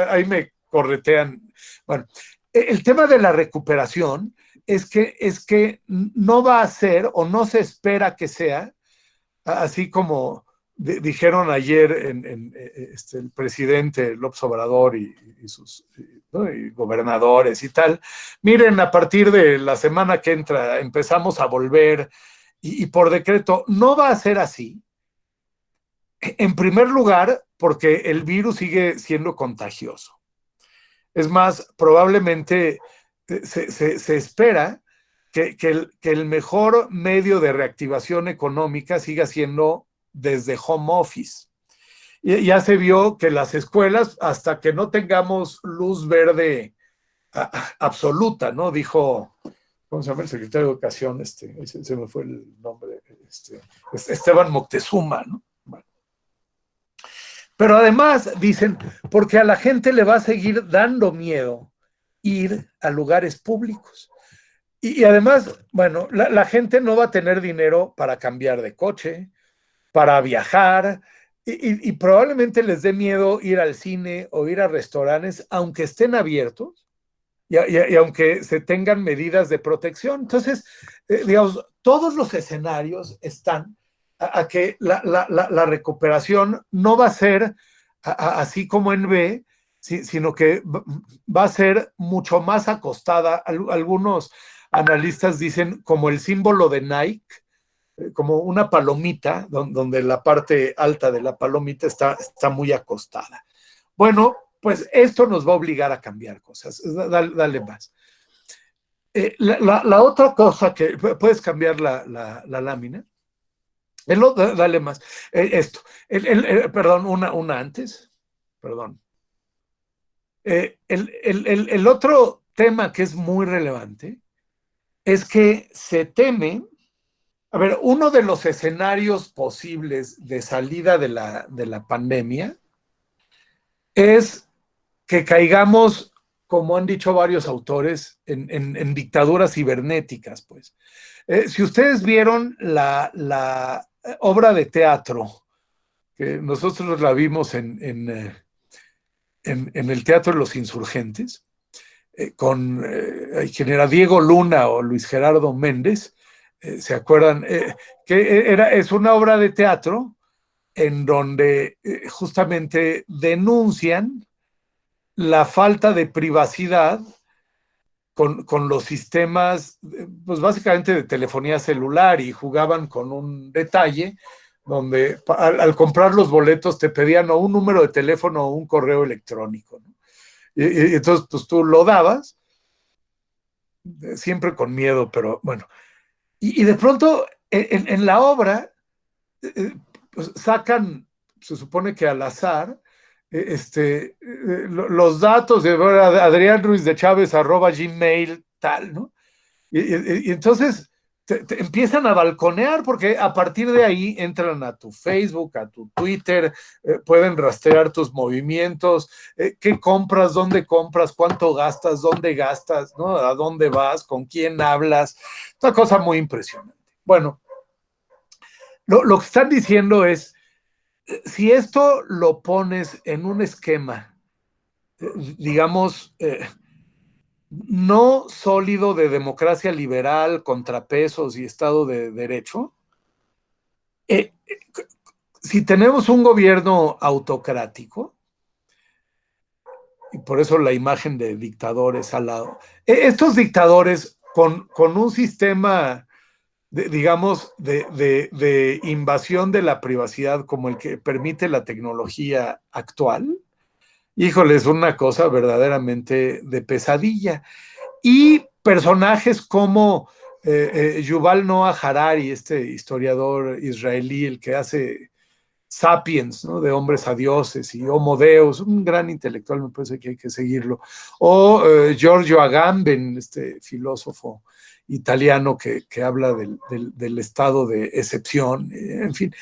ahí me corretean. Bueno, el tema de la recuperación es que no va a ser, o no se espera que sea, así como dijeron ayer el presidente López Obrador y sus ¿no? y gobernadores y tal. Miren, a partir de la semana que entra empezamos a volver y por decreto. No va a ser así. En primer lugar, porque el virus sigue siendo contagioso. Es más, probablemente se espera que el mejor medio de reactivación económica siga siendo desde home office. Y ya se vio que las escuelas, hasta que no tengamos luz verde absoluta, ¿no? Dijo, ¿cómo se llama el secretario de Educación? Se me fue el nombre, Esteban Moctezuma, ¿no? Bueno. Pero además dicen, porque a la gente le va a seguir dando miedo ir a lugares públicos. Y además, bueno, la gente no va a tener dinero para cambiar de coche, para viajar, y probablemente les dé miedo ir al cine o ir a restaurantes, aunque estén abiertos y aunque se tengan medidas de protección. Entonces, digamos, todos los escenarios están a que la recuperación no va a ser así como en B, sino que va a ser mucho más acostada. Algunos analistas dicen como el símbolo de Nike, como una palomita, donde la parte alta de la palomita está muy acostada. Bueno, pues esto nos va a obligar a cambiar cosas. Dale más. La otra cosa que puedes cambiar la lámina. Dale más. Esto. Perdón, una antes. Perdón. El otro tema que es muy relevante es que se teme. A ver, uno de los escenarios posibles de salida de la pandemia es que caigamos, como han dicho varios autores, en dictaduras cibernéticas, pues. Si ustedes vieron la obra de teatro, que nosotros la vimos en el Teatro de los Insurgentes, con quien era Diego Luna o Luis Gerardo Méndez, ¿se acuerdan? Que es una obra de teatro en donde justamente denuncian la falta de privacidad con los sistemas, pues básicamente de telefonía celular, y jugaban con un detalle donde al comprar los boletos te pedían o un número de teléfono o un correo electrónico, ¿no? Y entonces pues tú lo dabas, siempre con miedo, pero bueno. Y de pronto en la obra, pues sacan, se supone que al azar, los datos de Adrián Ruiz de Chávez @gmail tal, ¿no? Y entonces te empiezan a balconear porque a partir de ahí entran a tu Facebook, a tu Twitter, pueden rastrear tus movimientos, qué compras, dónde compras, cuánto gastas, dónde gastas, ¿no? A dónde vas, con quién hablas, una cosa muy impresionante. Bueno, lo que están diciendo es, si esto lo pones en un esquema, digamos, no sólido de democracia liberal, contrapesos y Estado de Derecho, eh, si tenemos un gobierno autocrático, y por eso la imagen de dictadores al lado, estos dictadores con un sistema, digamos, de invasión de la privacidad como el que permite la tecnología actual, híjole, es una cosa verdaderamente de pesadilla. Y personajes como Yuval Noah Harari, este historiador israelí, el que hace Sapiens, ¿no? De hombres a dioses, y Homo Deus, un gran intelectual, me parece que hay que seguirlo. O Giorgio Agamben, este filósofo italiano que habla del estado de excepción, en fin.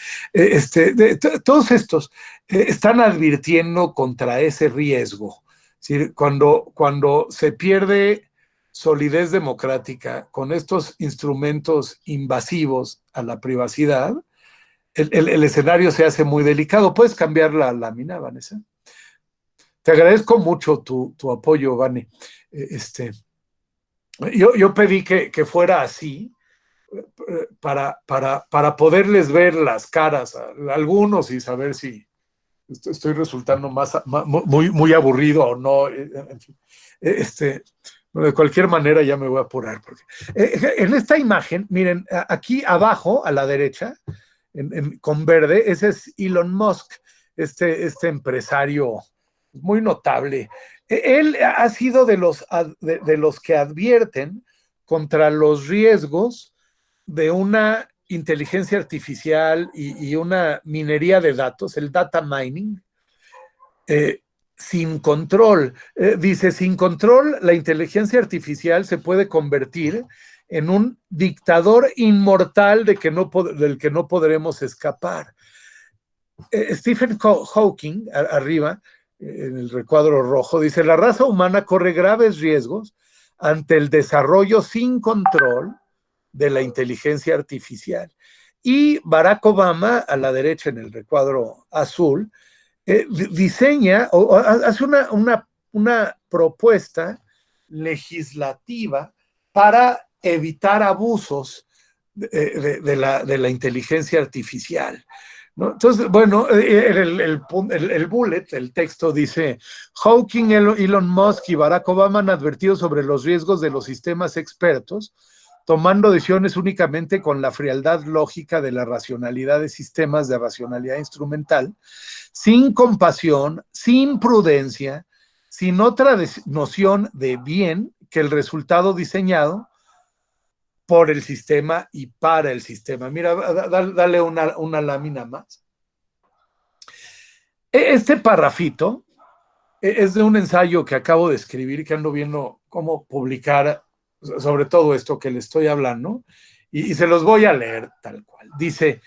Todos estos están advirtiendo contra ese riesgo. Es decir, cuando se pierde solidez democrática con estos instrumentos invasivos a la privacidad, el escenario se hace muy delicado. ¿Puedes cambiar la lámina, Vanessa? Te agradezco mucho tu apoyo, Vane. Yo pedí que fuera así para poderles ver las caras a algunos y saber si estoy resultando muy aburrido o no. En fin. De cualquier manera ya me voy a apurar. Porque, en esta imagen, miren, aquí abajo a la derecha, con verde, ese es Elon Musk, este empresario muy notable. Él ha sido de los que advierten contra los riesgos de una inteligencia artificial y una minería de datos, el data mining, sin control. Dice, sin control, la inteligencia artificial se puede convertir en un dictador inmortal del que no podremos escapar. Stephen Hawking, arriba, en el recuadro rojo, dice, la raza humana corre graves riesgos ante el desarrollo sin control de la inteligencia artificial. Y Barack Obama, a la derecha en el recuadro azul, diseña o hace una propuesta legislativa para evitar abusos de la inteligencia artificial, ¿no? Entonces, bueno, el bullet, el texto dice: Hawking, Elon Musk y Barack Obama han advertido sobre los riesgos de los sistemas expertos, tomando decisiones únicamente con la frialdad lógica de la racionalidad de sistemas de racionalidad instrumental, sin compasión, sin prudencia, sin otra noción de bien que el resultado diseñado por el sistema y para el sistema. Mira, dale una lámina más. Este parrafito es de un ensayo que acabo de escribir, que ando viendo cómo publicar sobre todo esto que le estoy hablando, y se los voy a leer tal cual. Dice: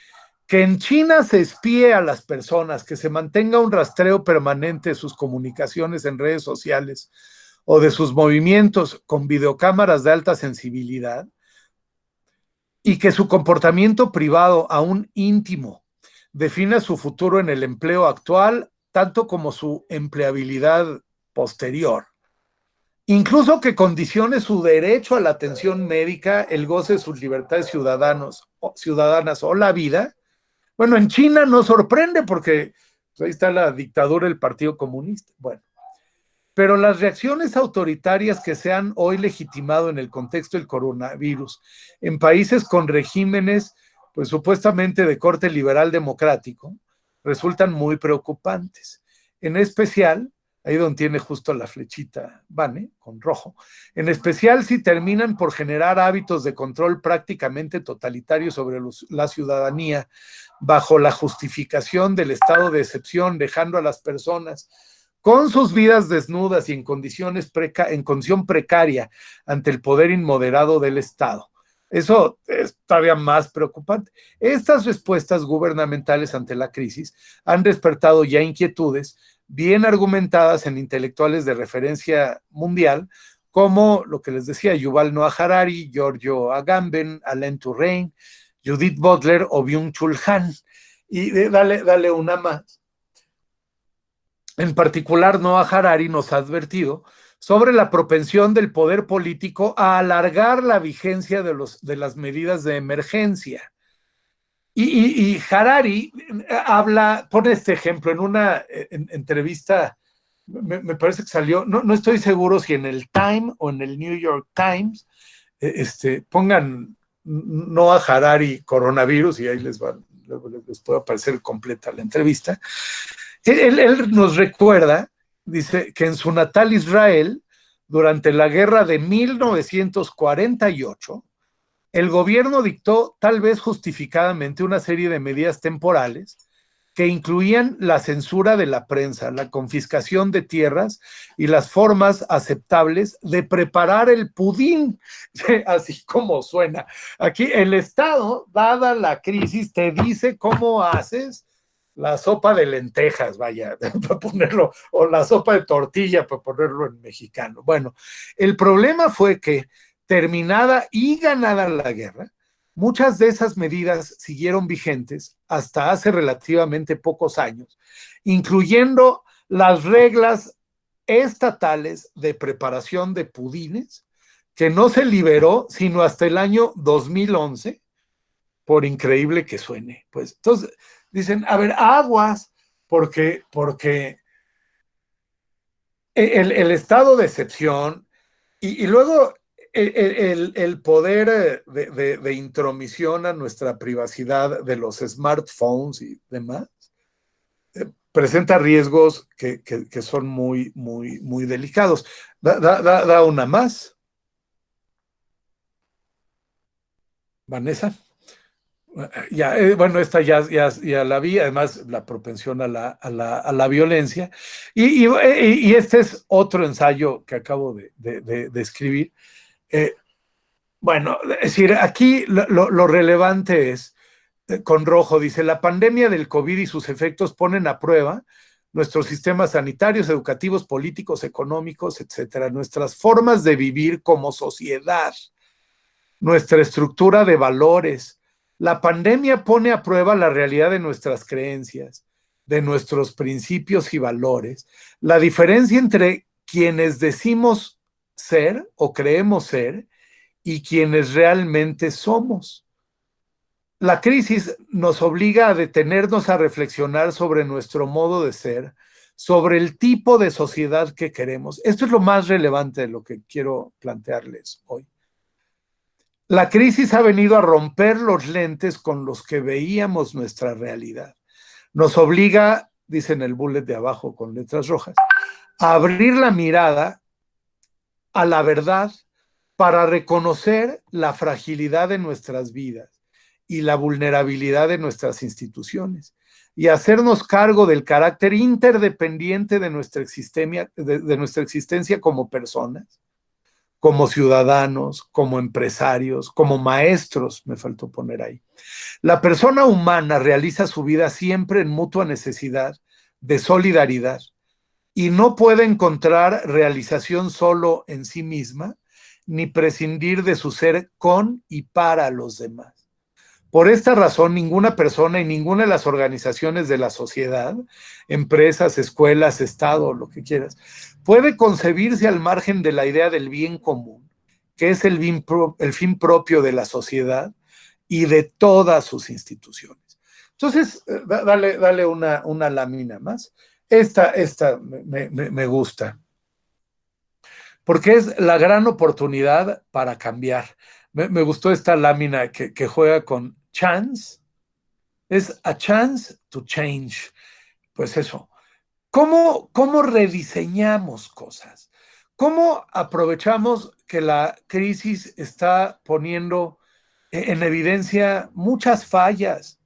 que en China se espíe a las personas, que se mantenga un rastreo permanente de sus comunicaciones en redes sociales o de sus movimientos con videocámaras de alta sensibilidad, y que su comportamiento privado, aún íntimo, defina su futuro en el empleo actual, tanto como su empleabilidad posterior. Incluso que condicione su derecho a la atención médica, el goce de sus libertades ciudadanas o la vida. Bueno, en China no sorprende porque pues, ahí está la dictadura del Partido Comunista. Bueno, pero las reacciones autoritarias que se han hoy legitimado en el contexto del coronavirus en países con regímenes pues supuestamente de corte liberal democrático resultan muy preocupantes. En especial, ahí donde tiene justo la flechita Vane, con rojo, en especial si terminan por generar hábitos de control prácticamente totalitarios sobre la ciudadanía, bajo la justificación del estado de excepción, dejando a las personas con sus vidas desnudas y en condición precaria ante el poder inmoderado del Estado. Eso es todavía más preocupante. Estas respuestas gubernamentales ante la crisis han despertado ya inquietudes bien argumentadas en intelectuales de referencia mundial, como lo que les decía, Yuval Noah Harari, Giorgio Agamben, Alain Touraine, Judith Butler o Byung-Chul Han. Y dale una más. En particular, Noah Harari nos ha advertido sobre la propensión del poder político a alargar la vigencia de las medidas de emergencia. Y Harari pone este ejemplo en una entrevista, me parece que salió, no estoy seguro si en el Time o en el New York Times, pongan Noah Harari coronavirus y ahí les puede aparecer completa la entrevista. Él nos recuerda, dice, que en su natal Israel, durante la guerra de 1948, el gobierno dictó, tal vez justificadamente, una serie de medidas temporales que incluían la censura de la prensa, la confiscación de tierras y las formas aceptables de preparar el pudín, así como suena. Aquí el Estado, dada la crisis, te dice cómo haces la sopa de lentejas, vaya, para ponerlo, o la sopa de tortilla, para ponerlo en mexicano. Bueno, el problema fue que, terminada y ganada la guerra, muchas de esas medidas siguieron vigentes hasta hace relativamente pocos años, incluyendo las reglas estatales de preparación de pudines, que no se liberó sino hasta el año 2011, por increíble que suene. Pues entonces dicen, a ver, aguas, porque el estado de excepción y luego el poder de intromisión a nuestra privacidad de los smartphones y demás presenta riesgos que son muy, muy, muy delicados. Da una más. Vanessa. Ya, bueno, esta ya la vi, además la propensión a la violencia. Y este es otro ensayo que acabo de escribir. Bueno, es decir, aquí lo relevante es, con rojo, dice: la pandemia del COVID y sus efectos ponen a prueba nuestros sistemas sanitarios, educativos, políticos, económicos, etcétera, nuestras formas de vivir como sociedad, nuestra estructura de valores, La pandemia pone a prueba la realidad de nuestras creencias, de nuestros principios y valores, la diferencia entre quienes decimos ser o creemos ser y quienes realmente somos. La crisis nos obliga a detenernos a reflexionar sobre nuestro modo de ser, sobre el tipo de sociedad que queremos. Esto es lo más relevante de lo que quiero plantearles hoy. La crisis ha venido a romper los lentes con los que veíamos nuestra realidad. Nos obliga, dice en el bullet de abajo con letras rojas, a abrir la mirada a la verdad para reconocer la fragilidad de nuestras vidas y la vulnerabilidad de nuestras instituciones y hacernos cargo del carácter interdependiente de nuestra existencia como personas, como ciudadanos, como empresarios, como maestros, me faltó poner ahí. La persona humana realiza su vida siempre en mutua necesidad de solidaridad y no puede encontrar realización solo en sí misma, ni prescindir de su ser con y para los demás. Por esta razón, ninguna persona y ninguna de las organizaciones de la sociedad, empresas, escuelas, Estado, lo que quieras, puede concebirse al margen de la idea del bien común, que es el fin propio de la sociedad y de todas sus instituciones. Entonces, dale una lámina más. Esta me gusta, porque es la gran oportunidad para cambiar. Me gustó esta lámina que juega con chance, es a chance to change. Pues eso, ¿cómo rediseñamos cosas? ¿Cómo aprovechamos que la crisis está poniendo en evidencia muchas fallas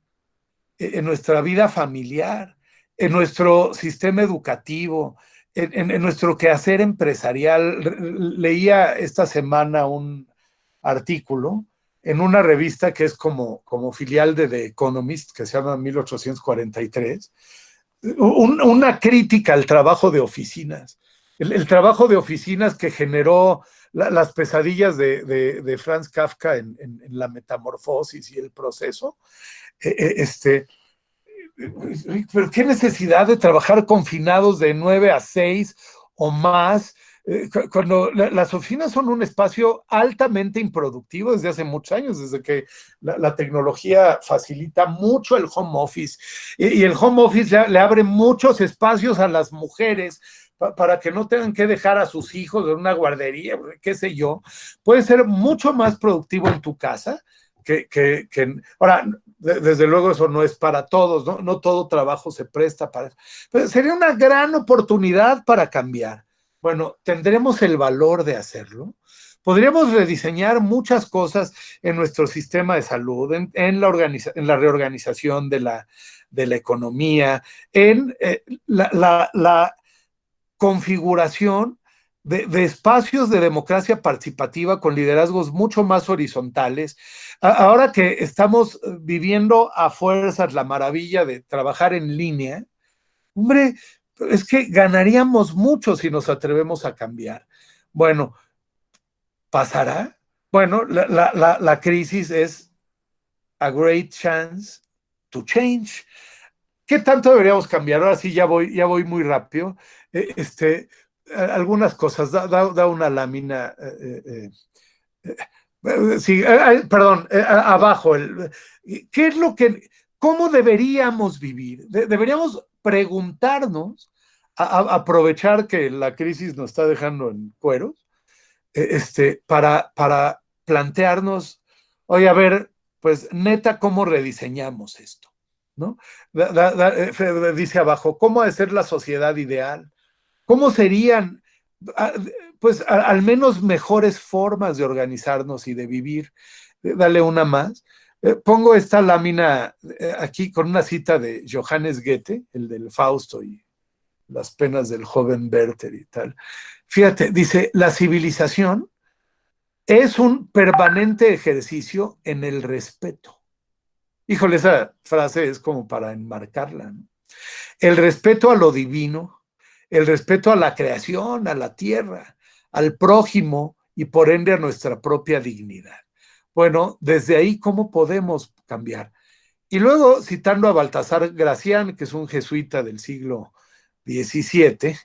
en nuestra vida familiar, en nuestro sistema educativo, en nuestro quehacer empresarial? Leía esta semana un artículo en una revista que es como filial de The Economist, que se llama 1843, una crítica al trabajo de oficinas. El trabajo de oficinas que generó las pesadillas de Franz Kafka en la metamorfosis y el proceso. Pero qué necesidad de trabajar confinados de 9 a 6 o más, cuando las oficinas son un espacio altamente improductivo desde hace muchos años, desde que la tecnología facilita mucho el home office, y el home office le abre muchos espacios a las mujeres para que no tengan que dejar a sus hijos en una guardería, qué sé yo. Puede ser mucho más productivo en tu casa ahora, desde luego eso no es para todos, ¿no? No todo trabajo se presta para eso, pero sería una gran oportunidad para cambiar. Bueno, ¿tendremos el valor de hacerlo? Podríamos rediseñar muchas cosas en nuestro sistema de salud, en la reorganización de la economía, en la configuración de espacios de democracia participativa con liderazgos mucho más horizontales. Ahora que estamos viviendo a fuerzas la maravilla de trabajar en línea, hombre, es que ganaríamos mucho si nos atrevemos a cambiar. Bueno, ¿pasará? Bueno, la crisis es a great chance to change. ¿Qué tanto deberíamos cambiar? Ahora sí, ya voy muy rápido. Algunas cosas, da una lámina. Sí, perdón, abajo. ¿Qué es cómo deberíamos vivir? Deberíamos preguntarnos, aprovechar que la crisis nos está dejando en cueros, para plantearnos, oye, a ver, pues neta, ¿cómo rediseñamos esto? ¿No? Dice abajo, ¿cómo ha de ser la sociedad ideal? ¿Cómo serían, pues, al menos mejores formas de organizarnos y de vivir? Dale una más. Pongo esta lámina aquí con una cita de Johannes Goethe, el del Fausto y las penas del joven Werther y tal. Fíjate, dice, la civilización es un permanente ejercicio en el respeto. Híjole, esa frase es como para enmarcarla, ¿no? El respeto a lo divino, el respeto a la creación, a la tierra, al prójimo y por ende a nuestra propia dignidad. Bueno, desde ahí, ¿cómo podemos cambiar? Y luego, citando a Baltasar Gracián, que es un jesuita del siglo XVII,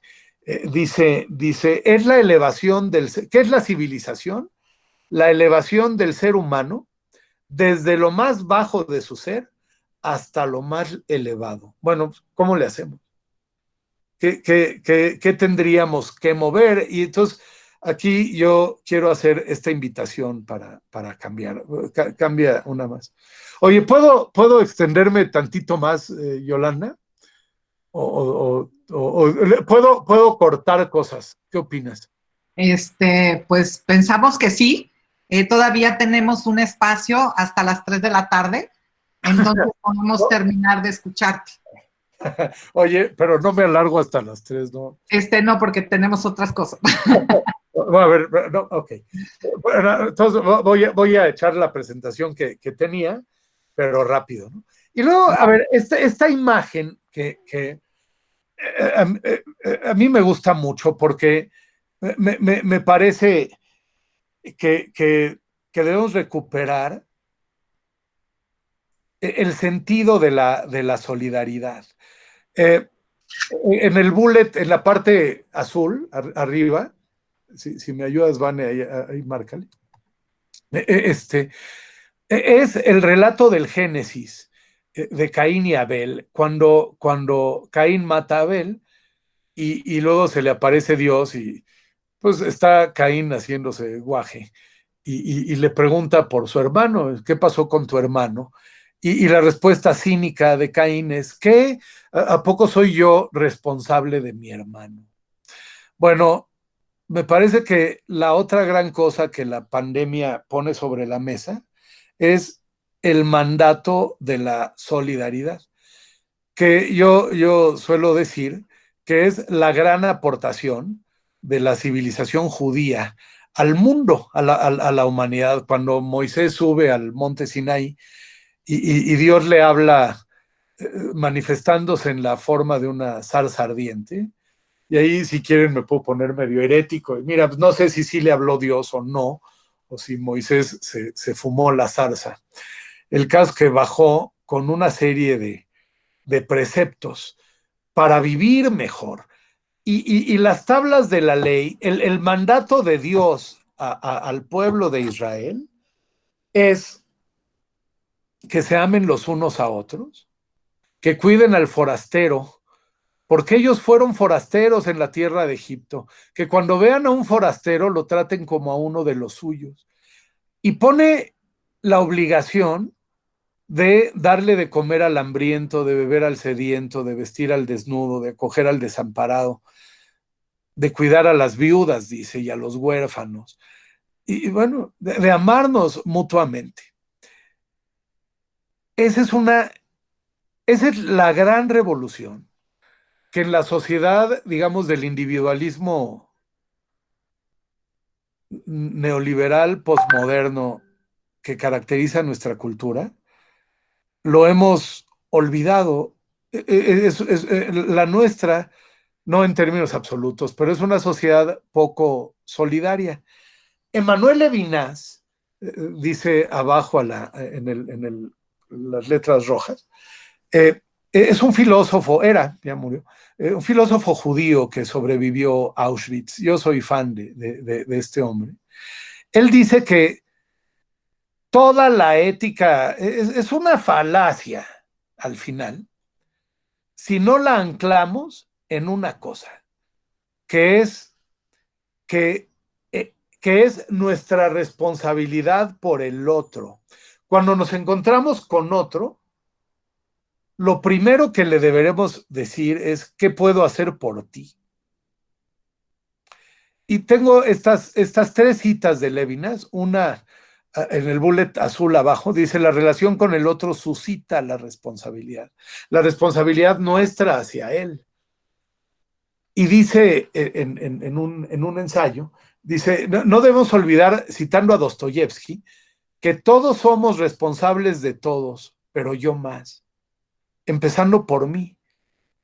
dice, es la elevación ¿qué es la civilización? La elevación del ser humano desde lo más bajo de su ser hasta lo más elevado. Bueno, ¿cómo le hacemos? ¿Qué tendríamos que mover? Y entonces, aquí yo quiero hacer esta invitación para cambiar. Cambia una más. Oye, ¿puedo extenderme tantito más, Yolanda? ¿Puedo cortar cosas? ¿Qué opinas? Pues pensamos que sí. Todavía tenemos un espacio hasta las 3 de la tarde, entonces podemos terminar de escucharte. Oye, pero no me alargo hasta las 3, ¿no? No, porque tenemos otras cosas. A ver, no, ok. Bueno, entonces voy a echar la presentación que tenía, pero rápido, ¿no? Y luego, a ver, esta imagen que a mí me gusta mucho porque me parece que debemos recuperar el sentido de la solidaridad. En el bullet, en la parte azul, arriba, si me ayudas, Vane, ahí márcale. Es el relato del Génesis de Caín y Abel, cuando Caín mata a Abel y luego se le aparece Dios y pues está Caín haciéndose guaje y le pregunta por su hermano, ¿qué pasó con tu hermano? Y la respuesta cínica de Caín es, ¿qué? ¿A poco soy yo responsable de mi hermano? Bueno, me parece que la otra gran cosa que la pandemia pone sobre la mesa es el mandato de la solidaridad, que yo suelo decir que es la gran aportación de la civilización judía al mundo, a la humanidad. Cuando Moisés sube al monte Sinaí y Dios le habla manifestándose en la forma de una zarza ardiente, y ahí, si quieren, me puedo poner medio herético. Mira, pues no sé si sí le habló Dios o no, o si Moisés se fumó la zarza. El caso que bajó con una serie de preceptos para vivir mejor. Y las tablas de la ley, el mandato de Dios al pueblo de Israel es que se amen los unos a otros, que cuiden al forastero, porque ellos fueron forasteros en la tierra de Egipto, que cuando vean a un forastero lo traten como a uno de los suyos. Y pone la obligación de darle de comer al hambriento, de beber al sediento, de vestir al desnudo, de acoger al desamparado, de cuidar a las viudas, dice, y a los huérfanos. Y bueno, de amarnos mutuamente. Esa es la gran revolución que en la sociedad, digamos, del individualismo neoliberal postmoderno que caracteriza nuestra cultura, lo hemos olvidado. La nuestra, no en términos absolutos, pero es una sociedad poco solidaria. Emmanuel Levinas dice abajo en las letras rojas, es un filósofo, ya murió, un filósofo judío que sobrevivió a Auschwitz. Yo soy fan de este hombre. Él dice que toda la ética es una falacia al final si no la anclamos en una cosa, que es que, que es nuestra responsabilidad por el otro. Cuando nos encontramos con otro, lo primero que le deberemos decir es, ¿qué puedo hacer por ti? Y tengo estas tres citas de Levinas, una en el bullet azul abajo, dice, la relación con el otro suscita la responsabilidad nuestra hacia él. Y dice en un ensayo, dice, no debemos olvidar, citando a Dostoyevsky, que todos somos responsables de todos, pero yo más, empezando por mí.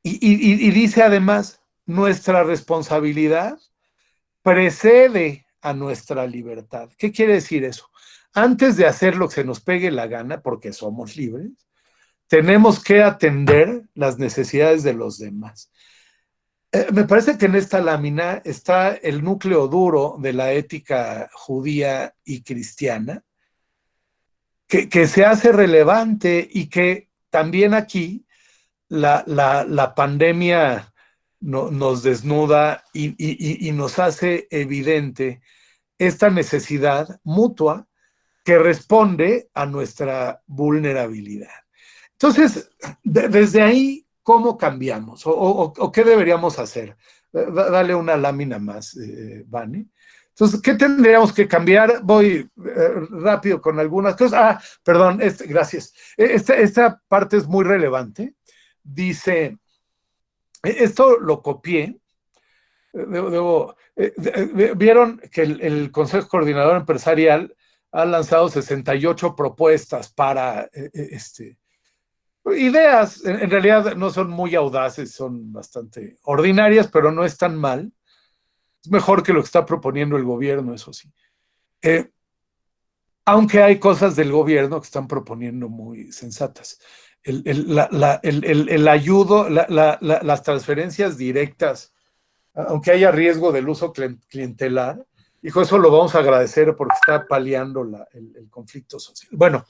Y dice además, nuestra responsabilidad precede a nuestra libertad. ¿Qué quiere decir eso? Antes de hacer lo que se nos pegue la gana, porque somos libres, tenemos que atender las necesidades de los demás. Me parece que en esta lámina está el núcleo duro de la ética judía y cristiana, que se hace relevante y que también aquí la pandemia nos desnuda y nos hace evidente esta necesidad mutua que responde a nuestra vulnerabilidad. Entonces, desde ahí, ¿cómo cambiamos? ¿O qué deberíamos hacer? Dale una lámina más, Vani. Entonces, ¿qué tendríamos que cambiar? Voy rápido con algunas cosas. Perdón, gracias. Esta parte es muy relevante. Dice, esto lo copié. Vieron que el Consejo Coordinador Empresarial ha lanzado 68 propuestas para ideas. En realidad no son muy audaces, son bastante ordinarias, pero no están mal. Es mejor que lo que está proponiendo el gobierno, eso sí. Aunque hay cosas del gobierno que están proponiendo muy sensatas. El ayudo, las transferencias directas, aunque haya riesgo del uso clientelar, hijo, eso lo vamos a agradecer porque está paliando el conflicto social. Bueno,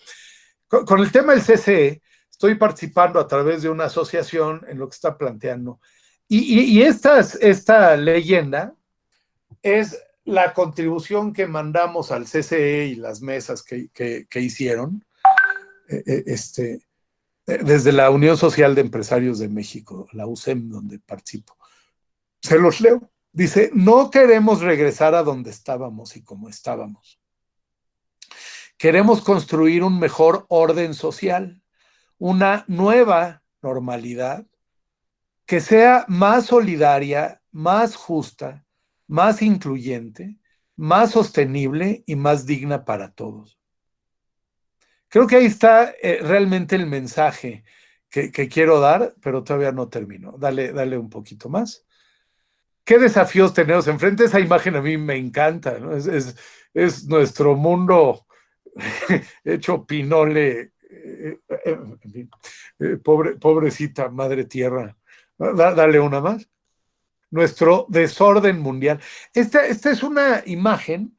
con el tema del CCE, estoy participando a través de una asociación en lo que está planteando. Y esta leyenda es la contribución que mandamos al CCE y las mesas que hicieron desde la Unión Social de Empresarios de México, la USEM, donde participo. Se los leo. Dice, no queremos regresar a donde estábamos y como estábamos. Queremos construir un mejor orden social, una nueva normalidad que sea más solidaria, más justa, más incluyente, más sostenible y más digna para todos. Creo que ahí está realmente el mensaje que quiero dar, pero todavía no termino. Dale un poquito más. ¿Qué desafíos tenemos enfrente? Esa imagen a mí me encanta, ¿no? Es nuestro mundo hecho pinole. Pobrecita madre tierra. Dale una más. Nuestro desorden mundial. Esta es una imagen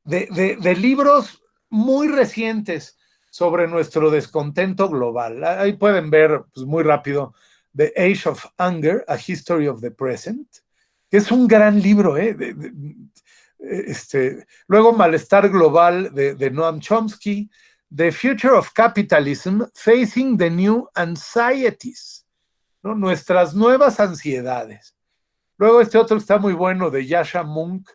de libros muy recientes sobre nuestro descontento global. Ahí pueden ver, pues, muy rápido, The Age of Anger, A History of the Present, que es un gran libro. Luego, Malestar Global, de Noam Chomsky, The Future of Capitalism, Facing the New Anxieties, ¿no? Nuestras nuevas ansiedades. Luego otro está muy bueno, de Yasha Monk,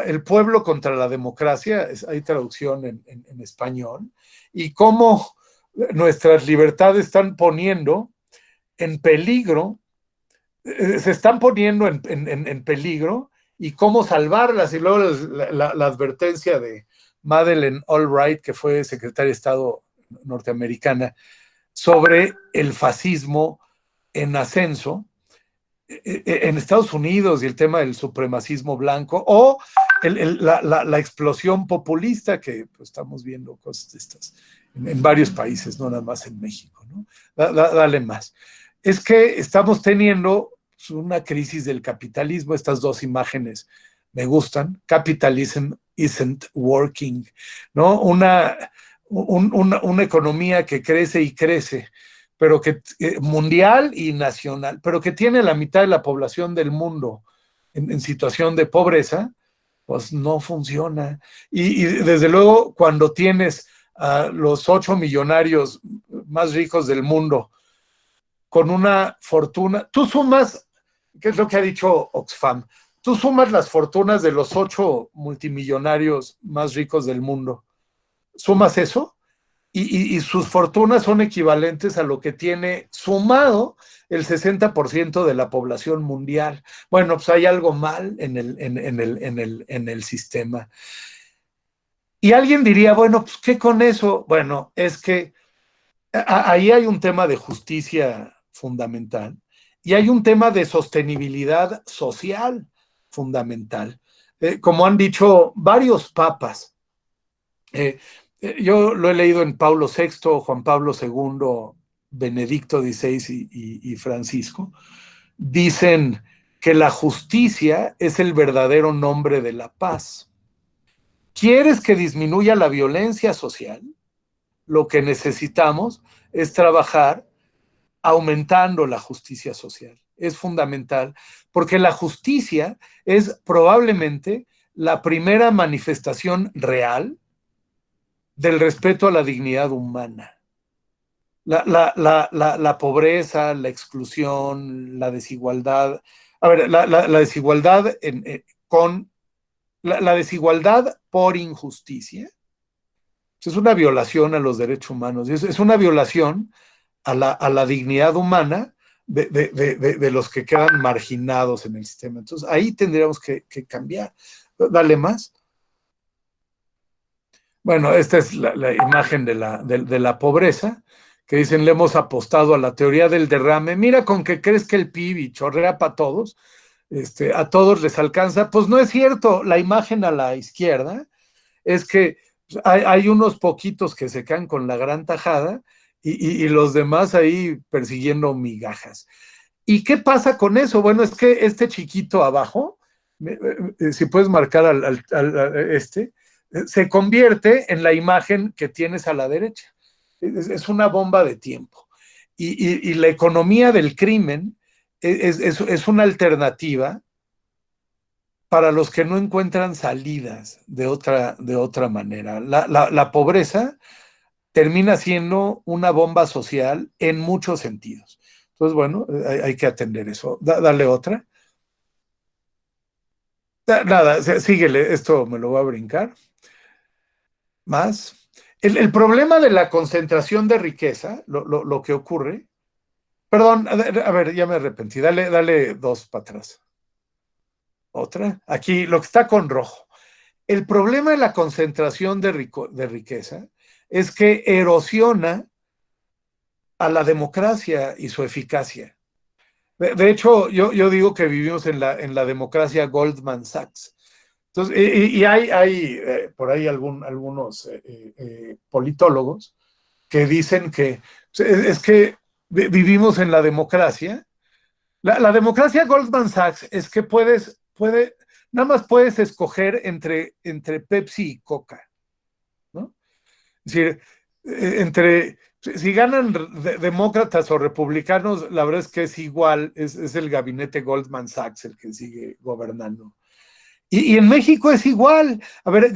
El pueblo contra la democracia, hay traducción en español, y cómo nuestras libertades están poniendo en peligro, se están poniendo en peligro, y cómo salvarlas. Y luego la advertencia de Madeleine Albright, que fue secretaria de Estado norteamericana, sobre el fascismo en ascenso en Estados Unidos y el tema del supremacismo blanco, o la explosión populista que pues, estamos viendo cosas de estas en varios países, no nada más en México, ¿no? Dale más. Es que estamos teniendo una crisis del capitalismo. Estas dos imágenes me gustan. Capitalism isn't working, ¿no? Una economía que crece y crece, pero que mundial y nacional, pero que tiene la mitad de la población del mundo en situación de pobreza, pues no funciona. Y desde luego, cuando tienes a los 8 millonarios más ricos del mundo con una fortuna, tú sumas, ¿qué es lo que ha dicho Oxfam? Tú sumas las fortunas de los 8 multimillonarios más ricos del mundo, sumas eso, y sus fortunas son equivalentes a lo que tiene sumado el 60% de la población mundial. Bueno, pues hay algo mal en el sistema. Y alguien diría, bueno, pues ¿qué con eso? Bueno, es que ahí hay un tema de justicia fundamental y hay un tema de sostenibilidad social fundamental. como han dicho varios papas. Yo lo he leído en Pablo VI, Juan Pablo II, Benedicto XVI y Francisco. Dicen que la justicia es el verdadero nombre de la paz. ¿Quieres que disminuya la violencia social? Lo que necesitamos es trabajar aumentando la justicia social. Es fundamental, porque la justicia es probablemente la primera manifestación real del respeto a la dignidad humana. La pobreza, la exclusión, la desigualdad. A ver, la desigualdad la desigualdad por injusticia es una violación a los derechos humanos, es una violación a la dignidad humana de los que quedan marginados en el sistema. Entonces, ahí tendríamos que cambiar. Dale más. Bueno, esta es la imagen de la pobreza, que dicen, le hemos apostado a la teoría del derrame. Mira, con que crees que el PIB chorrea para todos, a todos les alcanza. Pues no es cierto. La imagen a la izquierda es que hay unos poquitos que se quedan con la gran tajada y los demás ahí persiguiendo migajas. ¿Y qué pasa con eso? Bueno, es que este chiquito abajo, si puedes marcar se convierte en la imagen que tienes a la derecha. Es una bomba de tiempo. Y la economía del crimen es una alternativa para los que no encuentran salidas de otra manera. La pobreza termina siendo una bomba social en muchos sentidos. Entonces, bueno, hay que atender eso. Dale otra. Nada, síguele, esto me lo voy a brincar. Más. El problema de la concentración de riqueza, lo que ocurre, perdón, a ver, ya me arrepentí, dale dos para atrás. Otra, aquí lo que está con rojo. El problema de la concentración de riqueza es que erosiona a la democracia y su eficacia. De hecho, yo digo que vivimos en la democracia Goldman Sachs. Entonces, y hay por ahí algunos politólogos que dicen que es que vivimos en la democracia. La democracia Goldman Sachs es que nada más puedes escoger entre Pepsi y Coca, ¿no? Es decir, si ganan demócratas o republicanos, la verdad es que es igual, es el gabinete Goldman Sachs el que sigue gobernando. Y en México es igual. A ver,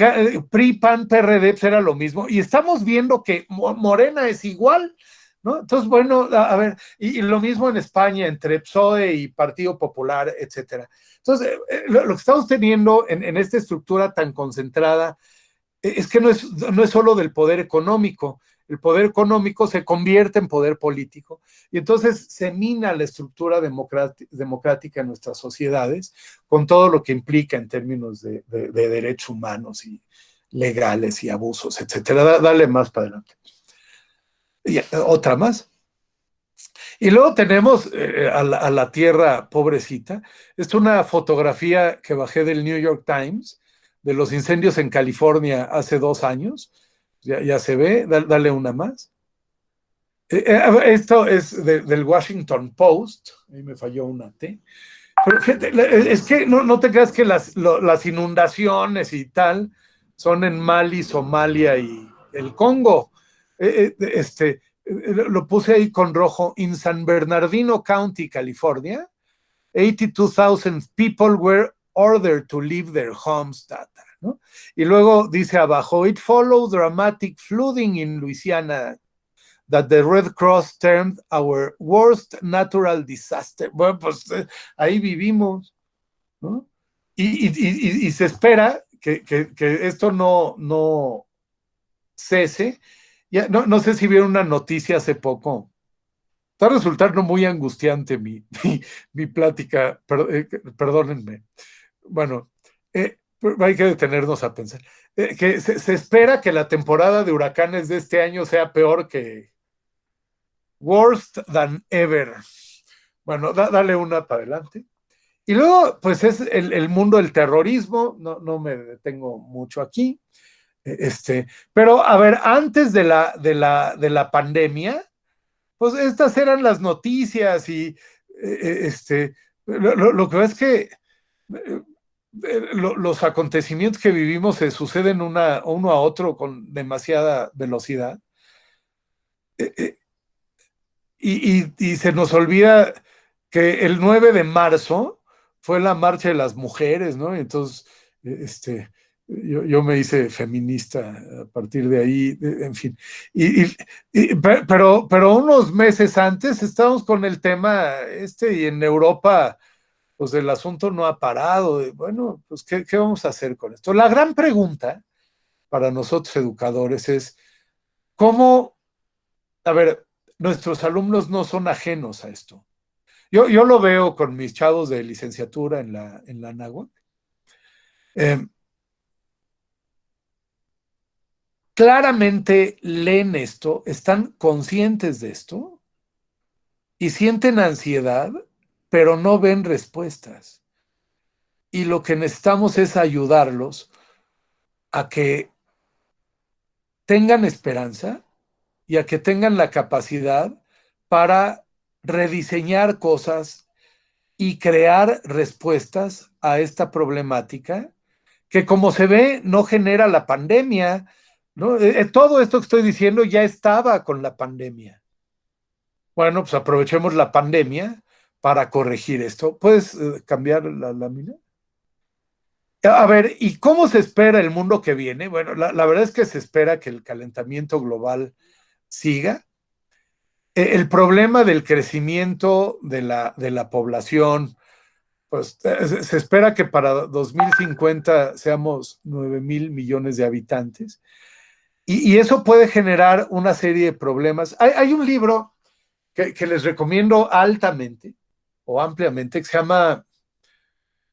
PRI, PAN, PRD, pues era lo mismo. Y estamos viendo que Morena es igual, ¿no? Entonces, bueno, a ver, y lo mismo en España, entre PSOE y Partido Popular, etcétera. Entonces, lo que estamos teniendo en esta estructura tan concentrada es que no es solo del poder económico. El poder económico se convierte en poder político y entonces se mina la estructura democrática en nuestras sociedades con todo lo que implica en términos de derechos humanos y legales y abusos, etcétera. Dale más para adelante. Y otra más. Y luego tenemos a la tierra pobrecita. Esta es una fotografía que bajé del New York Times de los incendios en California hace 2 años. Ya se ve, dale una más. Esto es del Washington Post, ahí me falló una T. Pero fíjate, es que no te creas que las inundaciones y tal son en Mali, Somalia y el Congo. Lo puse ahí con rojo. En San Bernardino County, California, 82,000 people were ordered to leave their homes, ¿no? Y luego dice abajo, it followed dramatic flooding in Louisiana that the Red Cross termed our worst natural disaster. Bueno, pues ahí vivimos, ¿no? Y se espera que esto no cese. Ya, no sé si vieron una noticia hace poco. Está resultando muy angustiante mi plática, perdónenme. Bueno, hay que detenernos a pensar. Que se espera que la temporada de huracanes de este año sea peor que worst than ever. Bueno, dale una para adelante. Y luego, pues es el mundo del terrorismo, no me detengo mucho aquí. Pero a ver, antes de la pandemia, pues estas eran las noticias y lo que es que los acontecimientos que vivimos se suceden uno a otro con demasiada velocidad. Eh, eh, y se nos olvida que el 9 de marzo fue la marcha de las mujeres, ¿no? Y entonces, yo me hice feminista a partir de ahí, en fin. Pero unos meses antes estábamos con el tema y en Europa, pues el asunto no ha parado. Bueno, pues ¿qué vamos a hacer con esto? La gran pregunta para nosotros educadores es, ¿cómo, a ver, nuestros alumnos no son ajenos a esto? Yo lo veo con mis chavos de licenciatura en la Anáhuac. Claramente leen esto, están conscientes de esto y sienten ansiedad, pero no ven respuestas. Y lo que necesitamos es ayudarlos a que tengan esperanza y a que tengan la capacidad para rediseñar cosas y crear respuestas a esta problemática que, como se ve, no genera la pandemia, ¿no? Todo esto que estoy diciendo ya estaba con la pandemia. Bueno, pues aprovechemos la pandemia para corregir esto. ¿Puedes cambiar la lámina? A ver, ¿y cómo se espera el mundo que viene? Bueno, la verdad es que se espera que el calentamiento global siga. El problema del crecimiento de la población, pues se espera que para 2050 seamos 9,000 millones de habitantes. Y eso puede generar una serie de problemas. Hay un libro que les recomiendo altamente o ampliamente que se llama,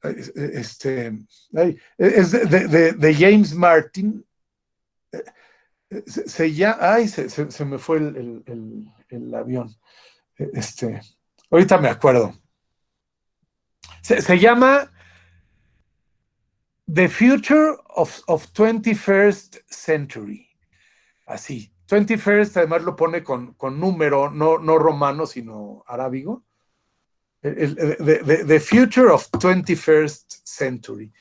es de James Martin. Se me fue el avión. Ahorita me acuerdo. Se llama The Future of 21st Century. Así. 21st, además lo pone con número, no romano, sino arábigo. The Future of 21st Century.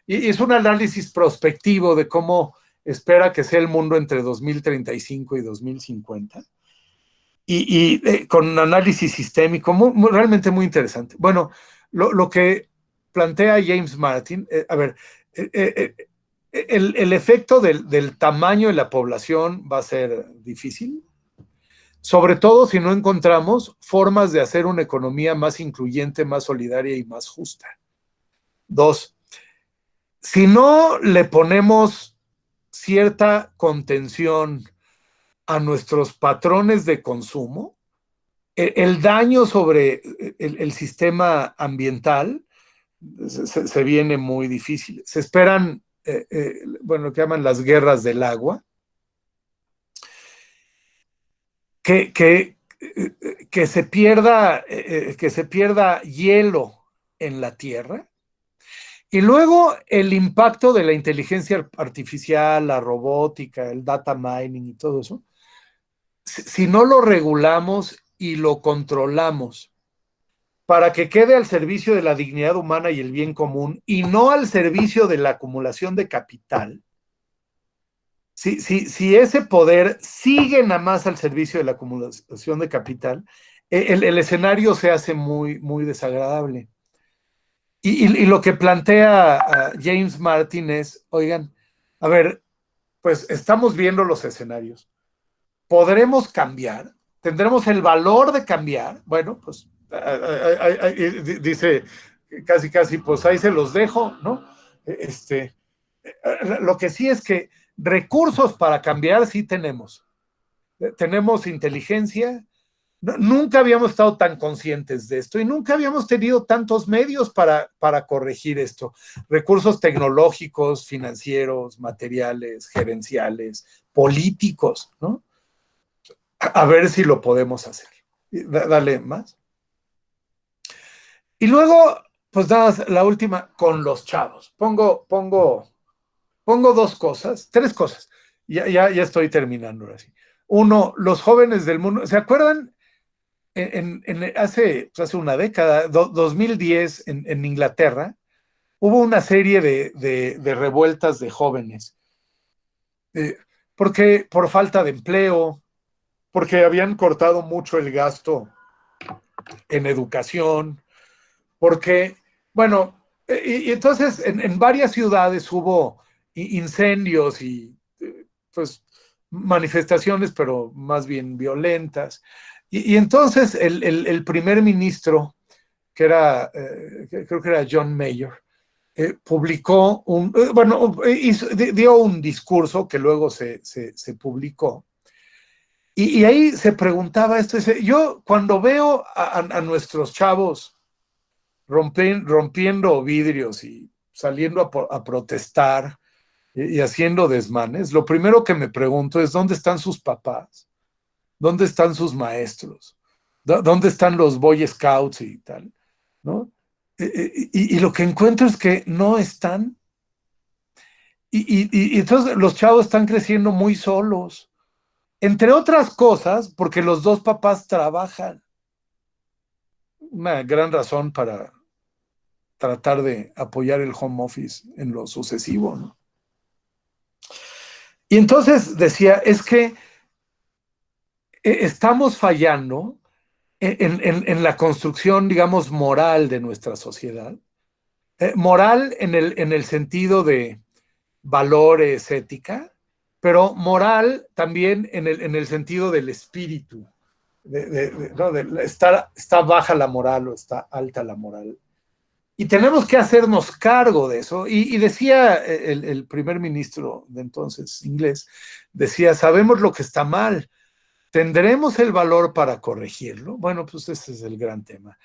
Y es un análisis prospectivo de cómo espera que sea el mundo entre 2035 y 2050. Con un análisis sistémico realmente muy interesante. Bueno, lo que plantea James Martin, a ver, el efecto del tamaño de la población va a ser difícil, sobre todo si no encontramos formas de hacer una economía más incluyente, más solidaria y más justa. Dos, si no le ponemos cierta contención a nuestros patrones de consumo, el daño sobre el sistema ambiental se viene muy difícil. Se esperan, lo que llaman las guerras del agua, que se pierda hielo en la Tierra. Y luego el impacto de la inteligencia artificial, la robótica, el data mining y todo eso, si no lo regulamos y lo controlamos para que quede al servicio de la dignidad humana y el bien común y no al servicio de la acumulación de capital, si ese poder sigue nada más al servicio de la acumulación de capital, el escenario se hace muy, muy desagradable. Y lo que plantea James Martin es, oigan, a ver, pues estamos viendo los escenarios. ¿Podremos cambiar? ¿Tendremos el valor de cambiar? Bueno, pues dice casi, pues ahí se los dejo, ¿no? Lo que sí es que recursos para cambiar sí tenemos. Tenemos inteligencia. Nunca habíamos estado tan conscientes de esto y nunca habíamos tenido tantos medios para corregir esto. Recursos tecnológicos, financieros, materiales, gerenciales, políticos, ¿no? A ver si lo podemos hacer. Dale más. Y luego, pues nada, la última con los chavos. Pongo dos cosas, tres cosas. Ya estoy terminando ahora sí. Uno, los jóvenes del mundo. ¿Se acuerdan? Hace una década, 2010, en Inglaterra, hubo una serie de revueltas de jóvenes. Eh, porque por falta de empleo, porque habían cortado mucho el gasto en educación, porque, bueno, y entonces en varias ciudades hubo incendios y pues manifestaciones, pero más bien violentas. Y entonces el primer ministro, que era, creo que era John Mayer, publicó dio un discurso que luego se publicó. Y ahí se preguntaba esto, dice, yo cuando veo a nuestros chavos rompiendo vidrios y saliendo a protestar y haciendo desmanes, lo primero que me pregunto es, ¿dónde están sus papás? ¿Dónde están sus maestros? ¿Dónde están los Boy Scouts y tal? ¿No? Y lo que encuentro es que no están. Y entonces los chavos están creciendo muy solos. Entre otras cosas, porque los dos papás trabajan. Una gran razón para tratar de apoyar el home office en lo sucesivo, ¿no? Y entonces decía, es que estamos fallando en la construcción, digamos, moral de nuestra sociedad. Moral en el sentido de valores, ética, pero moral también en el sentido del espíritu. ¿No? Está baja la moral o está alta la moral. Y tenemos que hacernos cargo de eso. Y decía el primer ministro de entonces, inglés, decía, sabemos lo que está mal, ¿tendremos el valor para corregirlo? Bueno, pues ese es el gran tema.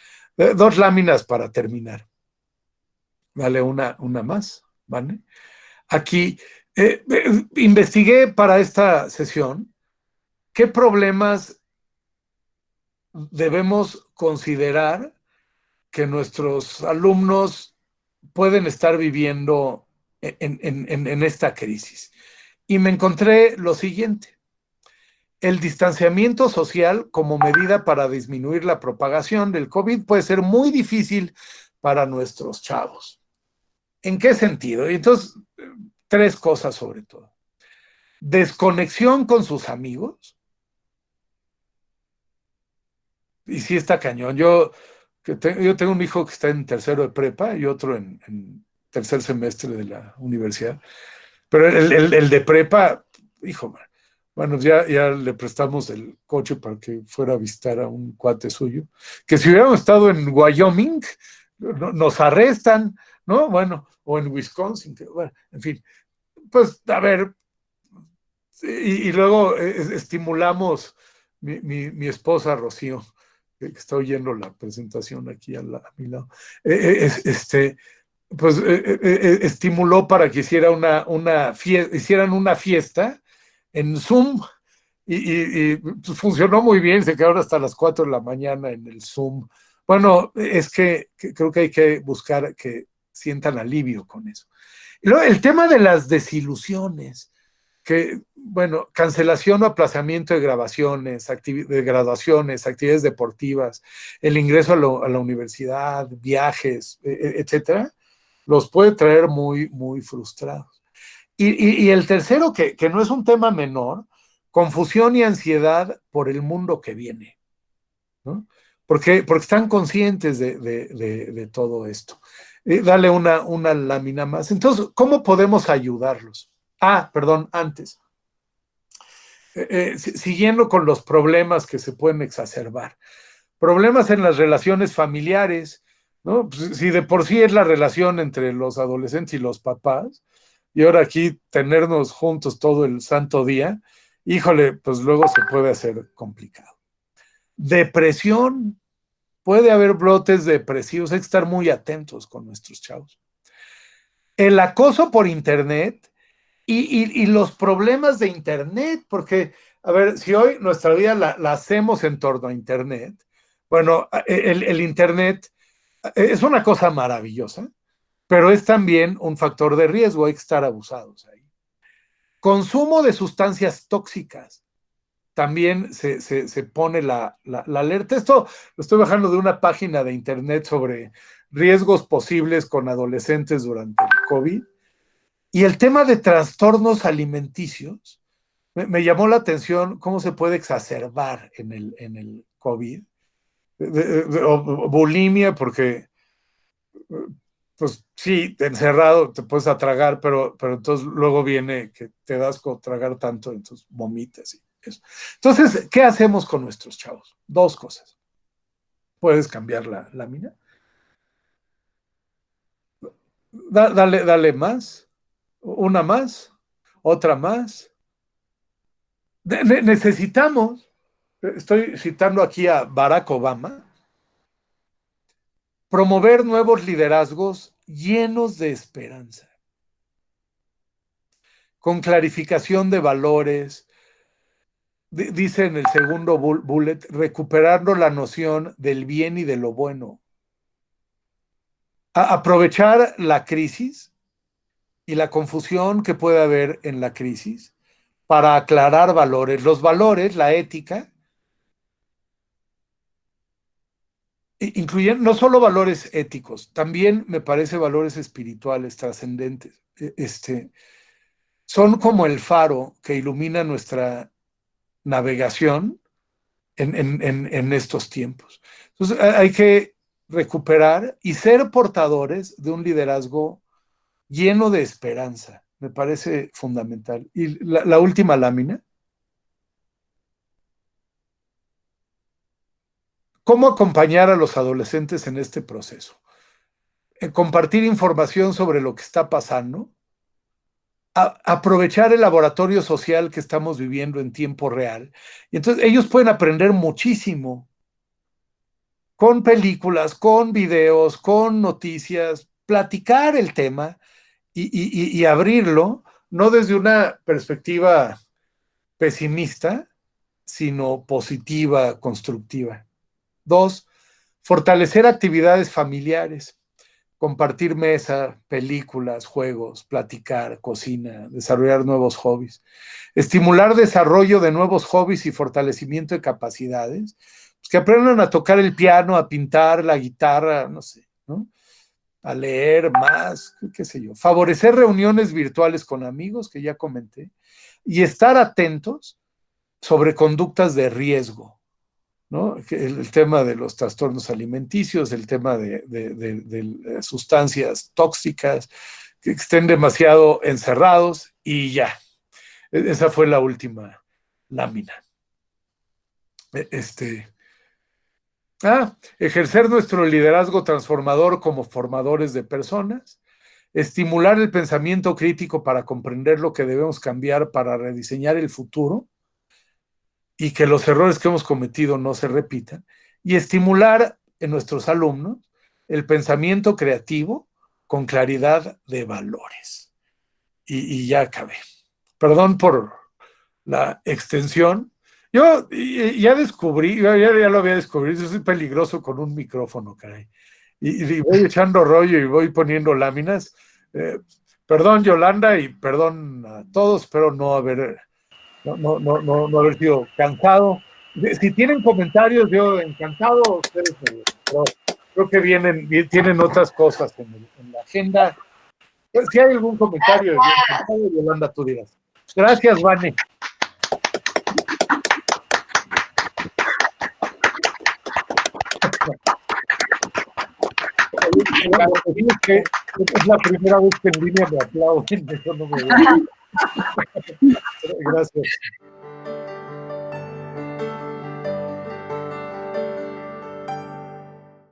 Dos láminas para terminar. Vale, una más, ¿vale? Aquí investigué para esta sesión qué problemas debemos considerar que nuestros alumnos pueden estar viviendo en esta crisis. Y me encontré lo siguiente: el distanciamiento social como medida para disminuir la propagación del COVID puede ser muy difícil para nuestros chavos. ¿En qué sentido? Y entonces, tres cosas sobre todo. Desconexión con sus amigos. Y sí está cañón. Yo tengo un hijo que está en tercero de prepa y otro en tercer semestre de la universidad. Pero el de prepa, hijo, bueno, ya le prestamos el coche para que fuera a visitar a un cuate suyo. Que si hubiéramos estado en Wyoming, nos arrestan, ¿no? Bueno, o en Wisconsin, bueno, en fin. Pues, a ver, y luego estimulamos mi esposa Rocío, que está oyendo la presentación aquí a mi lado, pues estimuló para que hicieran una fiesta en Zoom y pues, funcionó muy bien, se quedaron hasta las 4 de la mañana en el Zoom. Bueno, es que creo que hay que buscar que sientan alivio con eso. Y luego el tema de las desilusiones, que, bueno, cancelación o aplazamiento de grabaciones, de graduaciones, actividades deportivas, el ingreso a la universidad, viajes, etcétera, los puede traer muy, muy frustrados. Y el tercero, que no es un tema menor, confusión y ansiedad por el mundo que viene, ¿no? Porque están conscientes de todo esto. Dale una lámina más. Entonces, ¿cómo podemos ayudarlos? Perdón, antes. Siguiendo con los problemas que se pueden exacerbar. Problemas en las relaciones familiares, ¿no? Pues, si de por sí es la relación entre los adolescentes y los papás, y ahora aquí tenernos juntos todo el santo día, híjole, pues luego se puede hacer complicado. Depresión, puede haber brotes depresivos, hay que estar muy atentos con nuestros chavos. El acoso por internet y los problemas de internet, porque, a ver, si hoy nuestra vida la hacemos en torno a internet, bueno, el internet Es una cosa maravillosa, pero es también un factor de riesgo, hay que estar abusados ahí. Consumo de sustancias tóxicas. También se pone la alerta. Esto lo estoy bajando de una página de internet sobre riesgos posibles con adolescentes durante el COVID. Y el tema de trastornos alimenticios, me llamó la atención cómo se puede exacerbar en el COVID. O bulimia, porque pues sí, encerrado te puedes atragar, pero entonces luego viene que te das con tragar tanto, entonces vomitas y eso. Entonces, ¿qué hacemos con nuestros chavos? Dos cosas. Puedes cambiar la lámina. Dale más. Una más. Otra más. Necesitamos, estoy citando aquí a Barack Obama, promover nuevos liderazgos llenos de esperanza, con clarificación de valores. Dice en el segundo bullet, recuperando la noción del bien y de lo bueno. Aprovechar la crisis y la confusión que puede haber en la crisis para aclarar valores. Los valores, la ética, incluyen no solo valores éticos, también me parece valores espirituales, trascendentes. Son como el faro que ilumina nuestra navegación en estos tiempos. Entonces hay que recuperar y ser portadores de un liderazgo lleno de esperanza. Me parece fundamental. Y la última lámina. ¿Cómo acompañar a los adolescentes en este proceso? Compartir información sobre lo que está pasando, aprovechar el laboratorio social que estamos viviendo en tiempo real. Y entonces ellos pueden aprender muchísimo con películas, con videos, con noticias, platicar el tema y abrirlo, no desde una perspectiva pesimista, sino positiva, constructiva. 2, fortalecer actividades familiares, compartir mesa, películas, juegos, platicar, cocina, desarrollar nuevos hobbies, estimular desarrollo de nuevos hobbies y fortalecimiento de capacidades, pues que aprendan a tocar el piano, a pintar, la guitarra, no sé, ¿no? A leer más, qué sé yo, favorecer reuniones virtuales con amigos, que ya comenté, y estar atentos sobre conductas de riesgo, ¿no? El tema de los trastornos alimenticios, el tema de sustancias tóxicas, que estén demasiado encerrados y ya. Esa fue la última lámina. Ejercer nuestro liderazgo transformador como formadores de personas, estimular el pensamiento crítico para comprender lo que debemos cambiar para rediseñar el futuro y que los errores que hemos cometido no se repitan, y estimular en nuestros alumnos el pensamiento creativo con claridad de valores. Y ya acabé. Perdón por la extensión. Yo ya descubrí, ya lo había descubierto, yo soy peligroso con un micrófono, caray. Y voy echando rollo y voy poniendo láminas. Perdón, Yolanda, y perdón a todos, espero no haber sido cansado. Si tienen comentarios, yo encantado, ustedes, pero creo que tienen otras cosas en la agenda. Si hay algún comentario, yo encantado, Yolanda, tú dirás. Gracias, Vane. Es la primera vez que en línea me aplauden, eso no me gusta. Gracias.